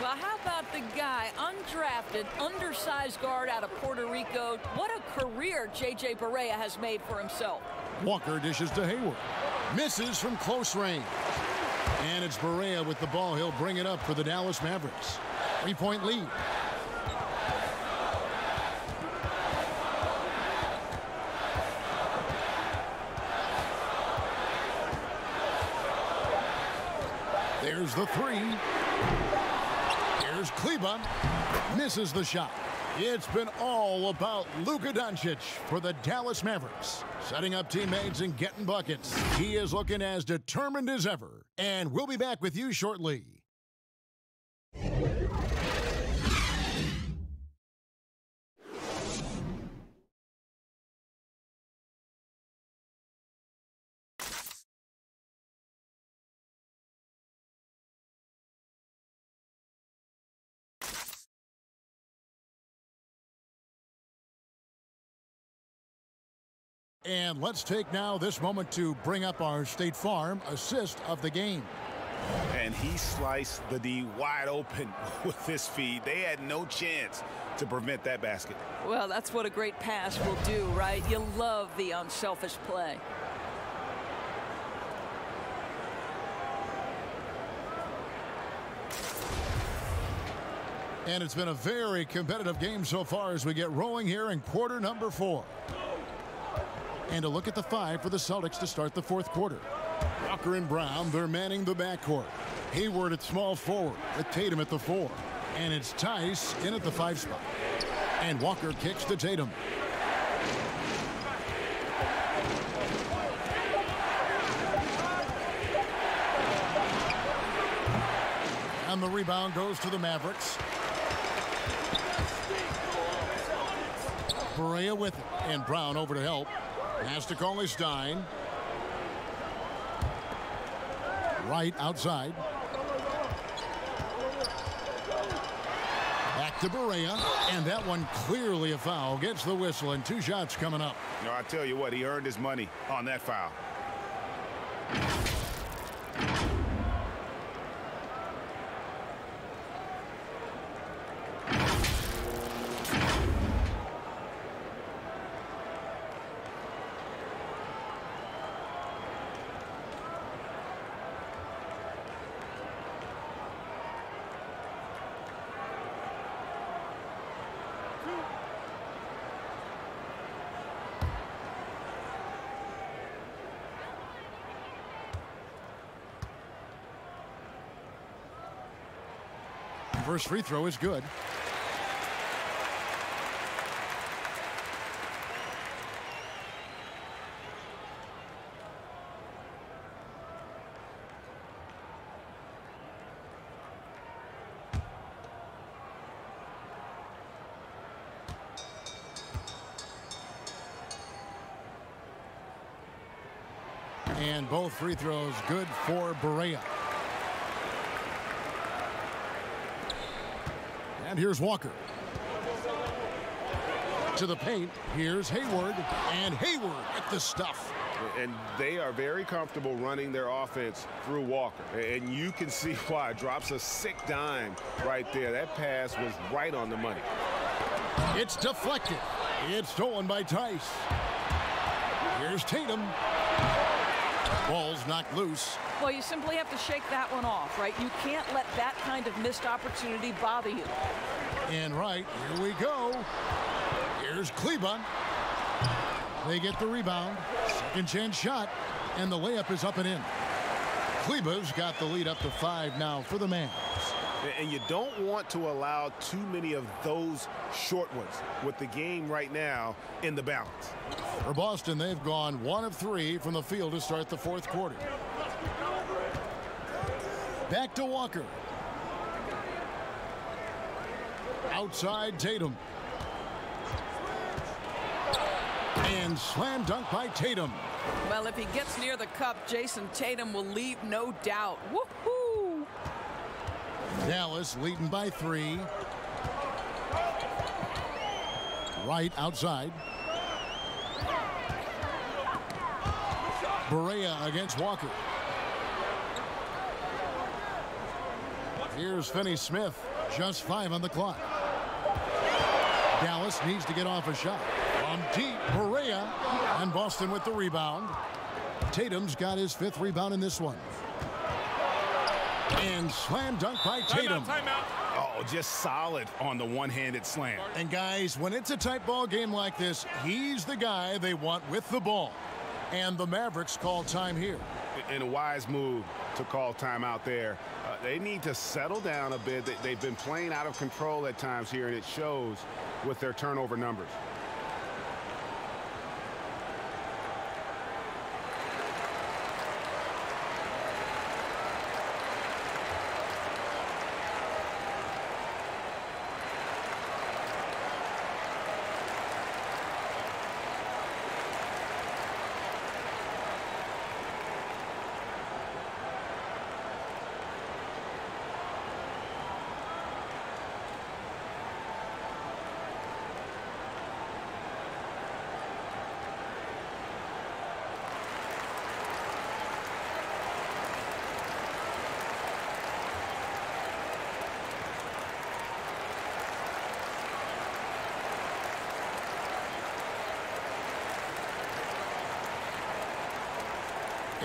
Well, how about the guy, undrafted, undersized guard out of Puerto Rico? What a career J.J. Barea has made for himself. Walker dishes to Hayward. Misses from close range. And it's Barea with the ball. He'll bring it up for the Dallas Mavericks. 3-point lead. There's the 3. Here's Kleba. Misses the shot. It's been all about Luca Dunwich for the Dallas Mavericks. Setting up teammates and getting buckets. He is looking as determined as ever. And we'll be back with you shortly. And let's take now this moment to bring up our State Farm assist of the game. And he sliced the D wide open with this feed. They had no chance to prevent that basket. Well, that's what a great pass will do, right? You love the unselfish play. And it's been a very competitive game so far as we get rolling here in quarter number 4. And a look at the 5 for the Celtics to start the 4th quarter. Walker and Brown, they're manning the backcourt. Hayward at small forward with Tatum at the 4. And it's Tice in at the 5 spot. And Walker kicks to Tatum. And the rebound goes to the Mavericks. Barea with it. And Brown over to help. Pass to Cauley-Stein. Right outside. Back to Barea. And that one clearly a foul. Gets the whistle and 2 shots coming up. No, I tell you what, he earned his money on that foul. First free throw is good. And both free throws good for Barea. And here's Walker. To the paint. Here's Hayward. And Hayward with the stuff. And they are very comfortable running their offense through Walker. And you can see why. Drops a sick dime right there. That pass was right on the money. It's deflected. It's stolen by Tice. Here's Tatum. Ball's knocked loose. Well, you simply have to shake that one off, right? You can't let that kind of missed opportunity bother you. And right, here we go. Here's Kleba. They get the rebound. Second chance shot. And the layup is up and in. Kleba's got the lead up to 5 now for the Mavs. And you don't want to allow too many of those short ones with the game right now in the balance. For Boston, they've gone 1 of 3 from the field to start the fourth quarter. Back to Walker. Outside Tatum. And slam dunk by Tatum. Well, if he gets near the cup, Jason Tatum will leave, no doubt. Woohoo! Dallas leading by 3. Right outside. Barea against Walker. Here's Finney-Smith. Just 5 on the clock. Dallas needs to get off a shot. On deep, Barea. And Boston with the rebound. Tatum's got his 5th rebound in this one. And slam dunk by Tatum. Timeout. Oh, just solid on the one-handed slam. And guys, when it's a tight ball game like this, he's the guy they want with the ball. And the Mavericks call time here. And a wise move to call timeout there. They need to settle down a bit. They've been playing out of control at times here, and it shows with their turnover numbers.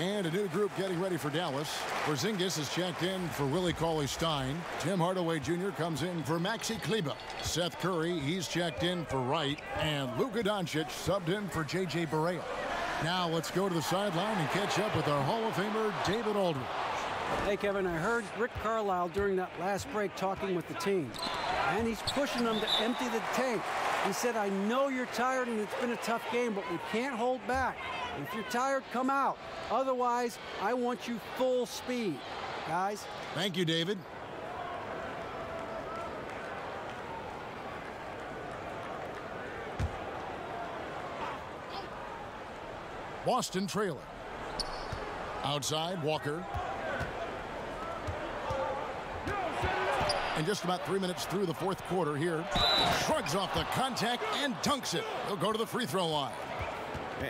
And a new group getting ready for Dallas. Porzingis is checked in for Willie Cauley-Stein. Tim Hardaway Jr. comes in for Maxi Kleba. Seth Curry, he's checked in for Wright. And Luca Doncic subbed in for J.J. Barea. Now let's go to the sideline and catch up with our Hall of Famer, David Aldridge. Hey, Kevin, I heard Rick Carlisle during that last break talking with the team. And he's pushing them to empty the tank. He said, I know you're tired and it's been a tough game, but we can't hold back. If you're tired, come out. Otherwise, I want you full speed, guys. Thank you, David. Boston trailing. Outside, Walker. And just about 3 minutes through the fourth quarter here. Shrugs off the contact and dunks it. He'll go to the free throw line.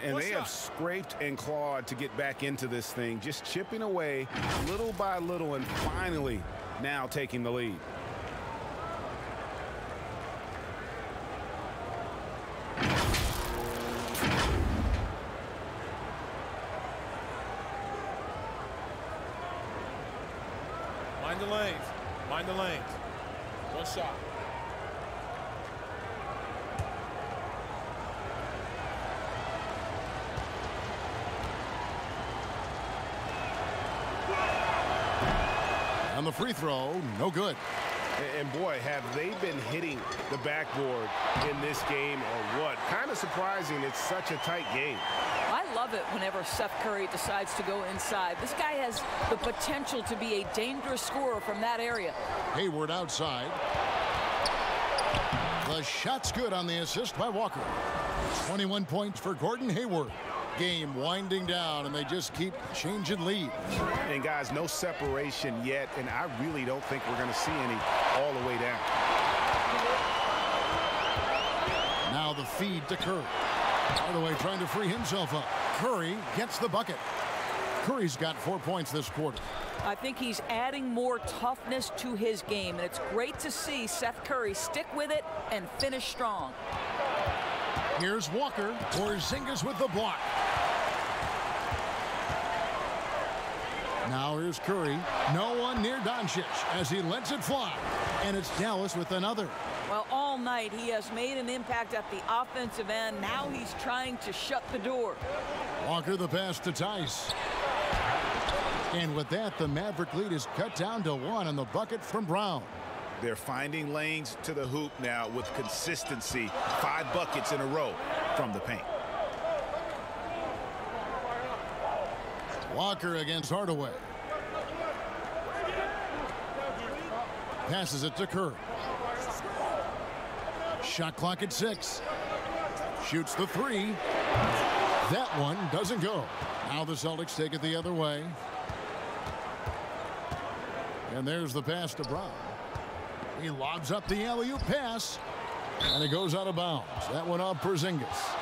And they have scraped and clawed to get back into this thing, just chipping away little by little and finally now taking the lead. Mind the lanes. Mind the lanes. One shot. On the free throw, no good. And boy, have they been hitting the backboard in this game or what? Kind of surprising it's such a tight game. I love it whenever Seth Curry decides to go inside. This guy has the potential to be a dangerous scorer from that area. Hayward outside. The shot's good on the assist by Walker. 21 points for Gordon Hayward. Game winding down, and they just keep changing leads. And guys, no separation yet, and I really don't think we're going to see any all the way down. Now the feed to Curry. Hardaway trying to free himself up. Curry gets the bucket. Curry's got 4 points this quarter. I think he's adding more toughness to his game, and it's great to see Seth Curry stick with it and finish strong. Here's Walker. Porzingis with the block. Now here's Curry. No one near Doncic as he lets it fly. And it's Dallas with another. Well, all night he has made an impact at the offensive end. Now he's trying to shut the door. Walker the pass to Tice. And with that, the Maverick lead is cut down to 1 on the bucket from Brown. They're finding lanes to the hoop now with consistency. 5 buckets in a row from the paint. Walker against Hardaway. Passes it to Curry. Shot clock at 6. Shoots the 3. That one doesn't go. Now the Celtics take it the other way. And there's the pass to Brown. He lobs up the alley-oop pass. And it goes out of bounds. That one off Porzingis.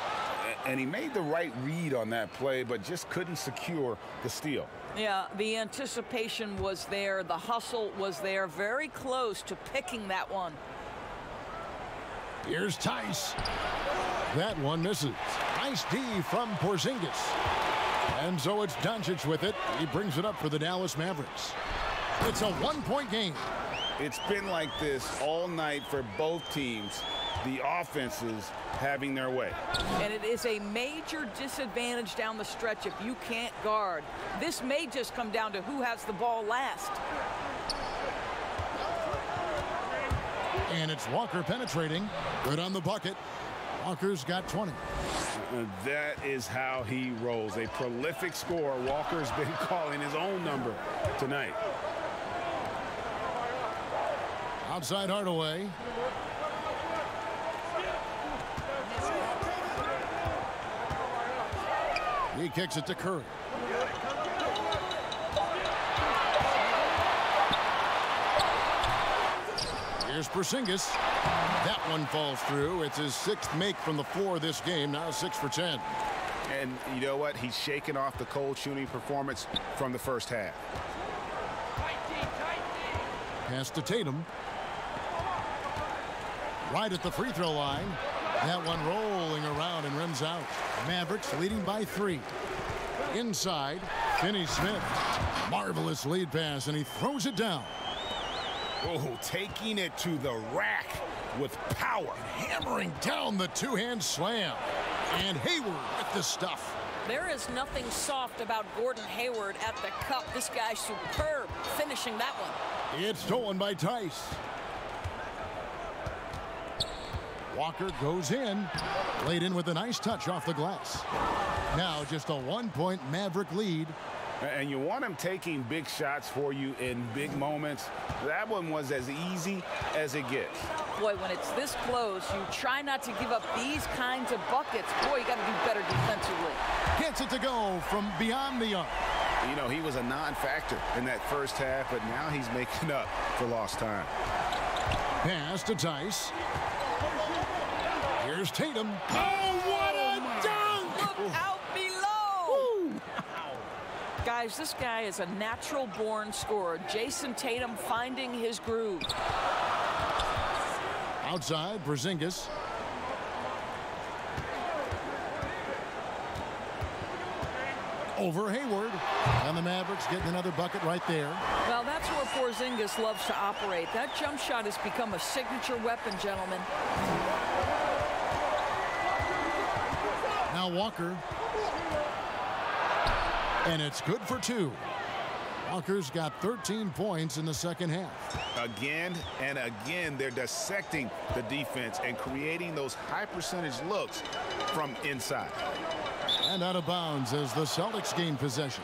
And he made the right read on that play, but just couldn't secure the steal. Yeah, the anticipation was there. The hustle was there. Very close to picking that one. Here's Tice. That one misses. Nice D from Porzingis. And so it's Doncic with it. He brings it up for the Dallas Mavericks. It's a 1-point game. It's been like this all night for both teams. The offenses having their way. And it is a major disadvantage down the stretch if you can't guard. This may just come down to who has the ball last. And it's Walker penetrating. Good on the bucket. Walker's got 20. That is how he rolls. A prolific scorer. Walker's been calling his own number tonight. Outside Hardaway. He kicks it to Curry. Here's Porzingis. That one falls through. It's his 6th make from the floor this game. Now 6 for 10. And you know what? He's shaking off the cold shooting performance from the first half. Pass to Tatum. Right at the free throw line. That one rolling around and rims out. Mavericks leading by 3. Inside, Finney-Smith. Marvelous lead pass, and he throws it down. Oh, taking it to the rack with power. Hammering down the two-hand slam. And Hayward with the stuff. There is nothing soft about Gordon Hayward at the cup. This guy's superb finishing that one. It's stolen by Tice. Walker goes in. Laid in with a nice touch off the glass. Now just a 1-point Maverick lead. And you want him taking big shots for you in big moments. That one was as easy as it gets. Boy, when it's this close, you try not to give up these kinds of buckets. Boy, you got to do better defensively. Gets it to go from beyond the arc. You know, he was a non-factor in that first half, but now he's making up for lost time. Pass to Tice. Here's Tatum. Oh, what a dunk! Look out below! Guys, this guy is a natural-born scorer. Jason Tatum finding his groove. Outside, Porzingis. Over Hayward. And the Mavericks getting another bucket right there. Well, that's where Porzingis loves to operate. That jump shot has become a signature weapon, gentlemen. Now Walker. And it's good for 2. Walker's got 13 points in the second half. Again and again, they're dissecting the defense and creating those high percentage looks from inside. And out of bounds as the Celtics gain possession.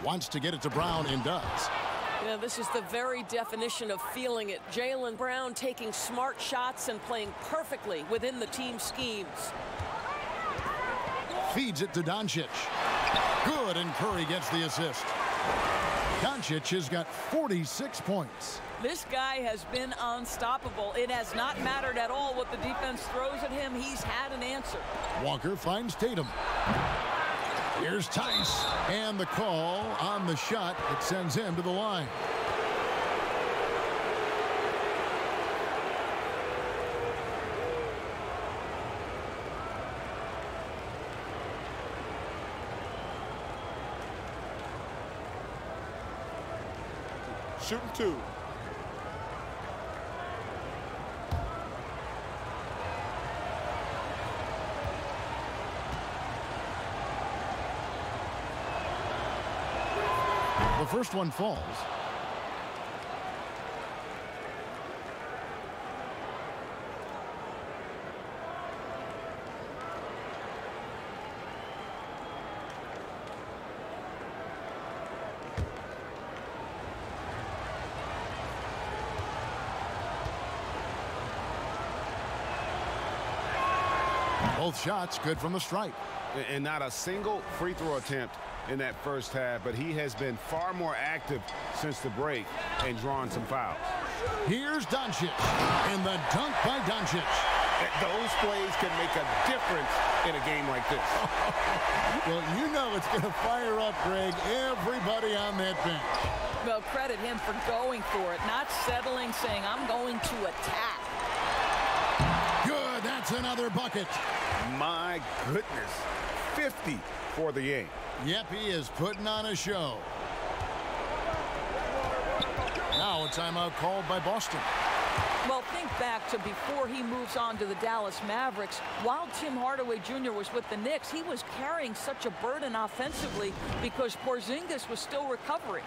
Wants to get it to Brown and does. Yeah, this is the very definition of feeling it. Jaylen Brown taking smart shots and playing perfectly within the team schemes. Feeds it to Dunwich. Good, and Curry gets the assist. Dunwich has got 46 points. This guy has been unstoppable. It has not mattered at all what the defense throws at him. He's had an answer. Walker finds Tatum. Here's Tice, and the call on the shot that sends him to the line. Shooting 2. The first one falls. Both shots good from the stripe. And not a single free throw attempt in that first half, but he has been far more active since the break and drawn some fouls. Here's Dunwich, and the dunk by Dunwich. Those plays can make a difference in a game like this. Well, you know it's going to fire up, Greg, everybody on that bench. Well, credit him for going for it, not settling, saying, I'm going to attack. Good, that's another bucket. My goodness, 50 for the game. Yep, he is putting on a show. Now a timeout called by Boston. Well, think back to before he moves on to the Dallas Mavericks. While Tim Hardaway Jr. was with the Knicks, he was carrying such a burden offensively because Porzingis was still recovering.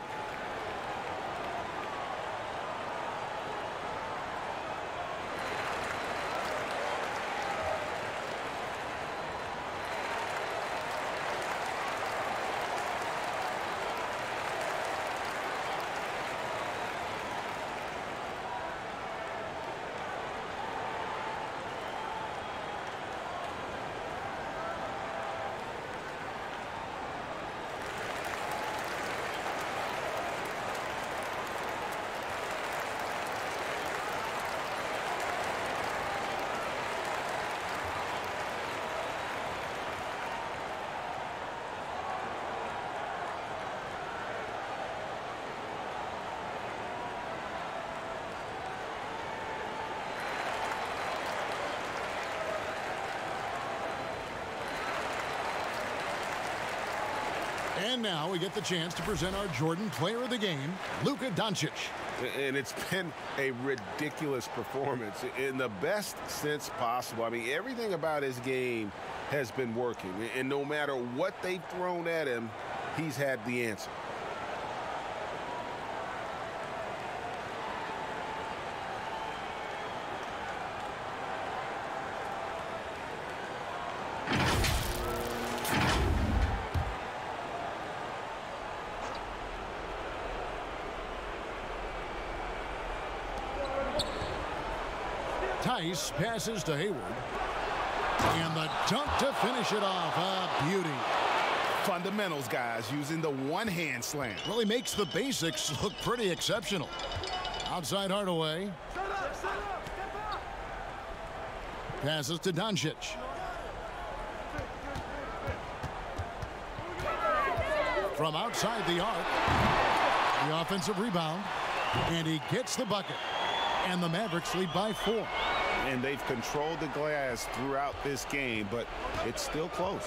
And now we get the chance to present our Jordan Player of the Game, Luca Doncic. And it's been a ridiculous performance in the best sense possible. I mean, everything about his game has been working. And no matter what they've thrown at him, he's had the answer. Tice passes to Hayward. And the dunk to finish it off. A beauty. Fundamentals, guys, using the one-hand slam. Well, he makes the basics look pretty exceptional. Outside Hardaway. Passes to Doncic. From outside the arc. The offensive rebound. And he gets the bucket. And the Mavericks lead by 4. And they've controlled the glass throughout this game, but it's still close.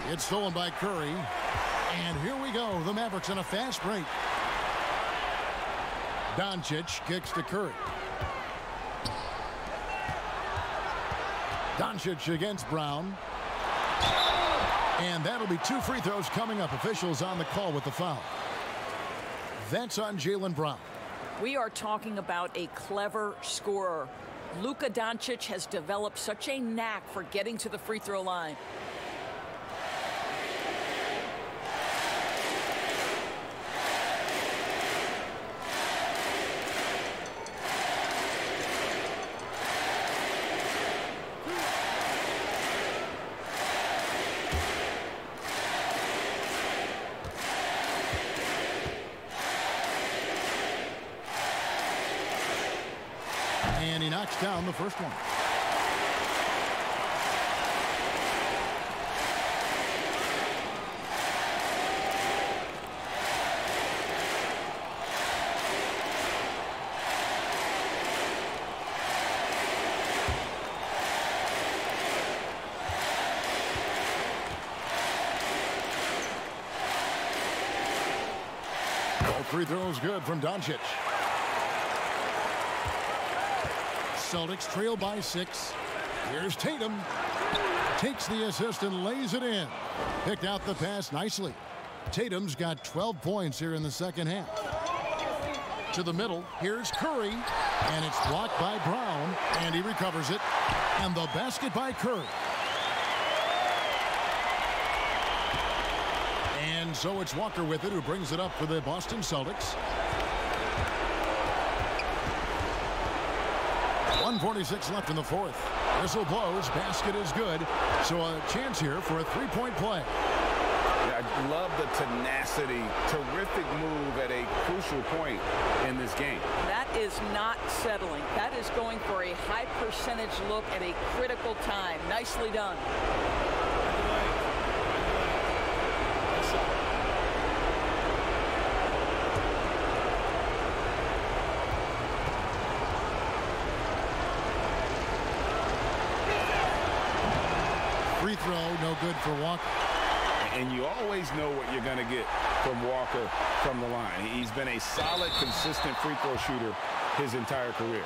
It's stolen by Curry. And here we go. The Mavericks in a fast break. Doncic kicks to Curry. Doncic against Brown. And that'll be 2 free throws coming up. Officials on the call with the foul. That's on Jaylen Brown. We are talking about a clever scorer. Luca Doncic has developed such a knack for getting to the free throw line. And he knocks down the first one. All 3 throws good from Doncic. Celtics trail by 6. Here's Tatum. Takes the assist and lays it in. Picked out the pass nicely. Tatum's got 12 points here in the second half. To the middle. Here's Curry. And it's blocked by Brown. And he recovers it. And the basket by Curry. And so it's Walker with it, who brings it up for the Boston Celtics. 1:46 left in the fourth. Whistle blows. Basket is good. So a chance here for a 3-point play. Yeah, I love the tenacity. Terrific move at a crucial point in this game. That is not settling. That is going for a high percentage look at a critical time. Nicely done. Free throw, no good for Walker. And you always know what you're going to get from Walker from the line. He's been a solid, consistent free throw shooter his entire career.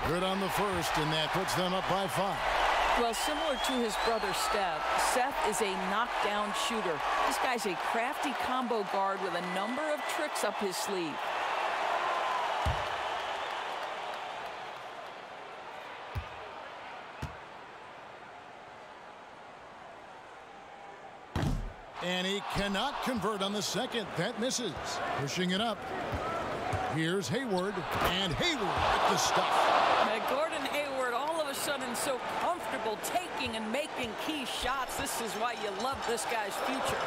Good on the first, and that puts them up by 5. Well, similar to his brother Seth is a knockdown shooter. This guy's a crafty combo guard with a number of tricks up his sleeve. And he cannot convert on the second. That misses. Pushing it up. Here's Hayward, and Hayward with the stuff. Gordon Hayward all of a sudden so comfortable taking and making key shots. This is why you love this guy's future.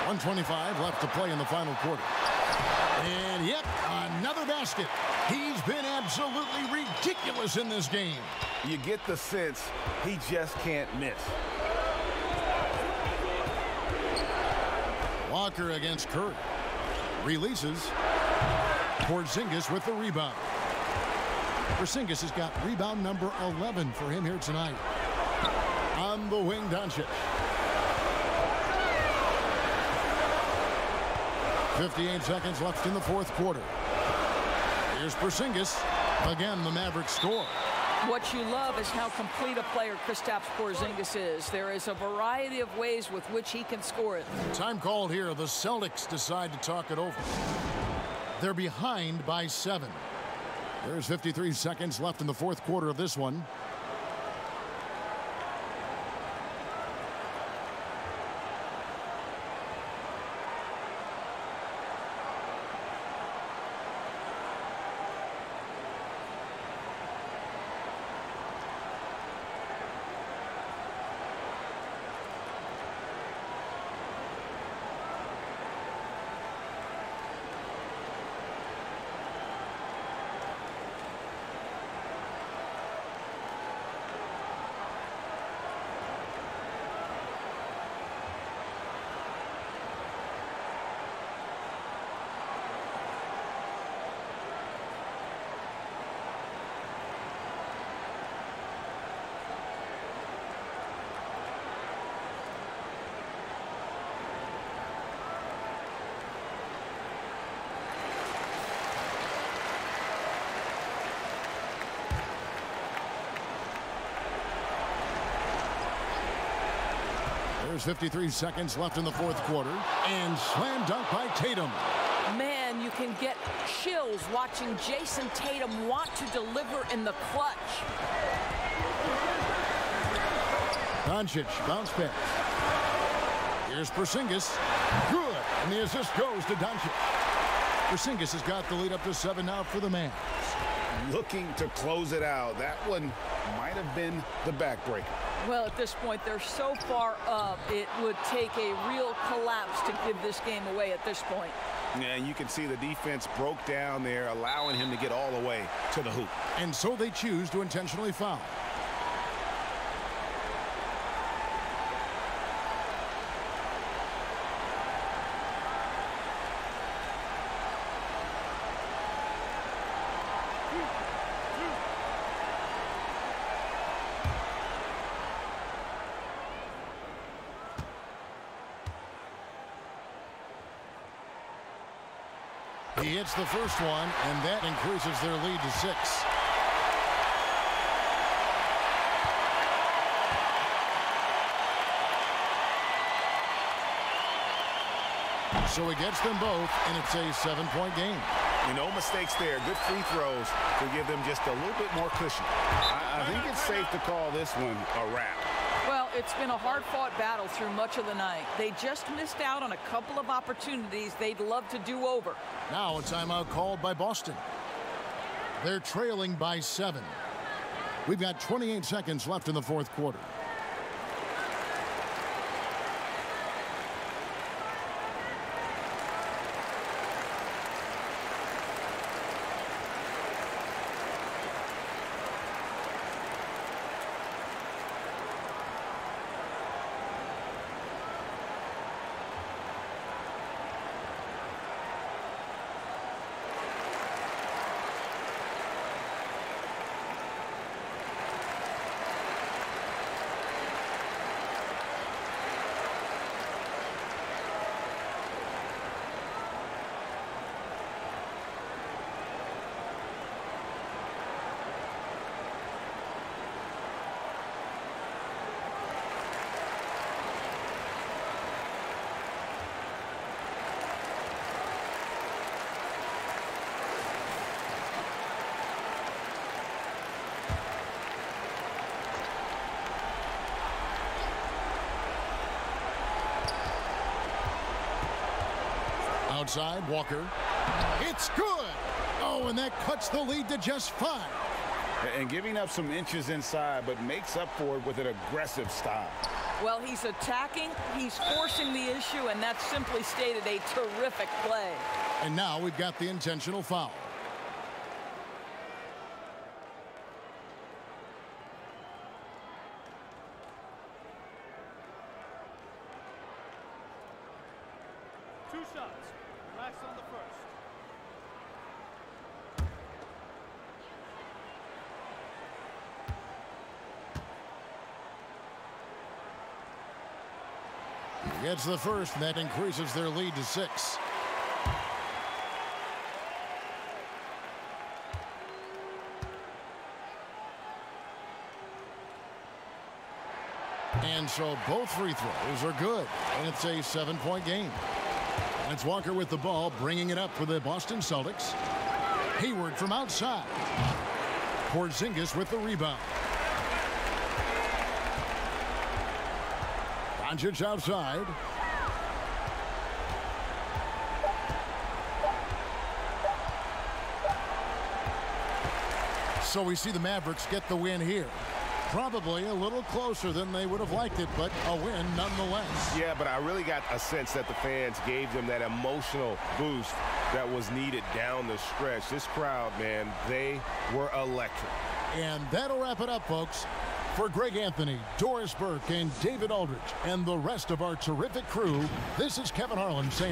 1:25 left to play in the final quarter. And yep, another basket. He's been absolutely ridiculous in this game. You get the sense he just can't miss. Walker against Curry. Releases. Porzingis with the rebound. Porzingis has got rebound number 11 for him here tonight. On the wing, Doncic. 58 seconds left in the fourth quarter. Here's Porzingis. Again, the Mavericks score. What you love is how complete a player Kristaps Porzingis is. There is a variety of ways with which he can score it. Time called here. The Celtics decide to talk it over. They're behind by 7. There's 53 seconds left in the fourth quarter of this one. There's 53 seconds left in the fourth quarter. And slam dunk by Tatum. Man, you can get chills watching Jason Tatum want to deliver in the clutch. Dunwich bounce pass. Here's Porzingis. Good. And the assist goes to Dunwich. Porzingis has got the lead up to 7 now for the Mavs. Looking to close it out. That one might have been the backbreaker. Well, at this point, they're so far up, it would take a real collapse to give this game away at this point. Yeah, you can see the defense broke down there, allowing him to get all the way to the hoop. And so they choose to intentionally foul. He hits the first one, and that increases their lead to 6. So he gets them both, and it's a 7-point game. No mistakes there. Good free throws to give them just a little bit more cushion. I think it's safe to call this one a wrap. Well, it's been a hard-fought battle through much of the night. They just missed out on a couple of opportunities they'd love to do over. Now a timeout called by Boston. They're trailing by 7. We've got 28 seconds left in the fourth quarter. Outside, Walker. It's good. Oh, and that cuts the lead to just 5. And giving up some inches inside, but makes up for it with an aggressive style. Well, he's attacking, he's forcing the issue, and that's simply stated a terrific play. And now we've got the intentional foul. Two shots. Relax on the first. He gets the first, and that increases their lead to 6. And so both free throws are good, and it's a 7-point game. And it's Walker with the ball, bringing it up for the Boston Celtics. Hayward from outside. Porzingis with the rebound. Doncic outside. So we see the Mavericks get the win here. Probably a little closer than they would have liked it, but a win nonetheless. Yeah, but I really got a sense that the fans gave them that emotional boost that was needed down the stretch. This crowd, man, they were electric. And that'll wrap it up, folks. For Greg Anthony, Doris Burke, and David Aldridge, and the rest of our terrific crew, this is Kevin Harlan saying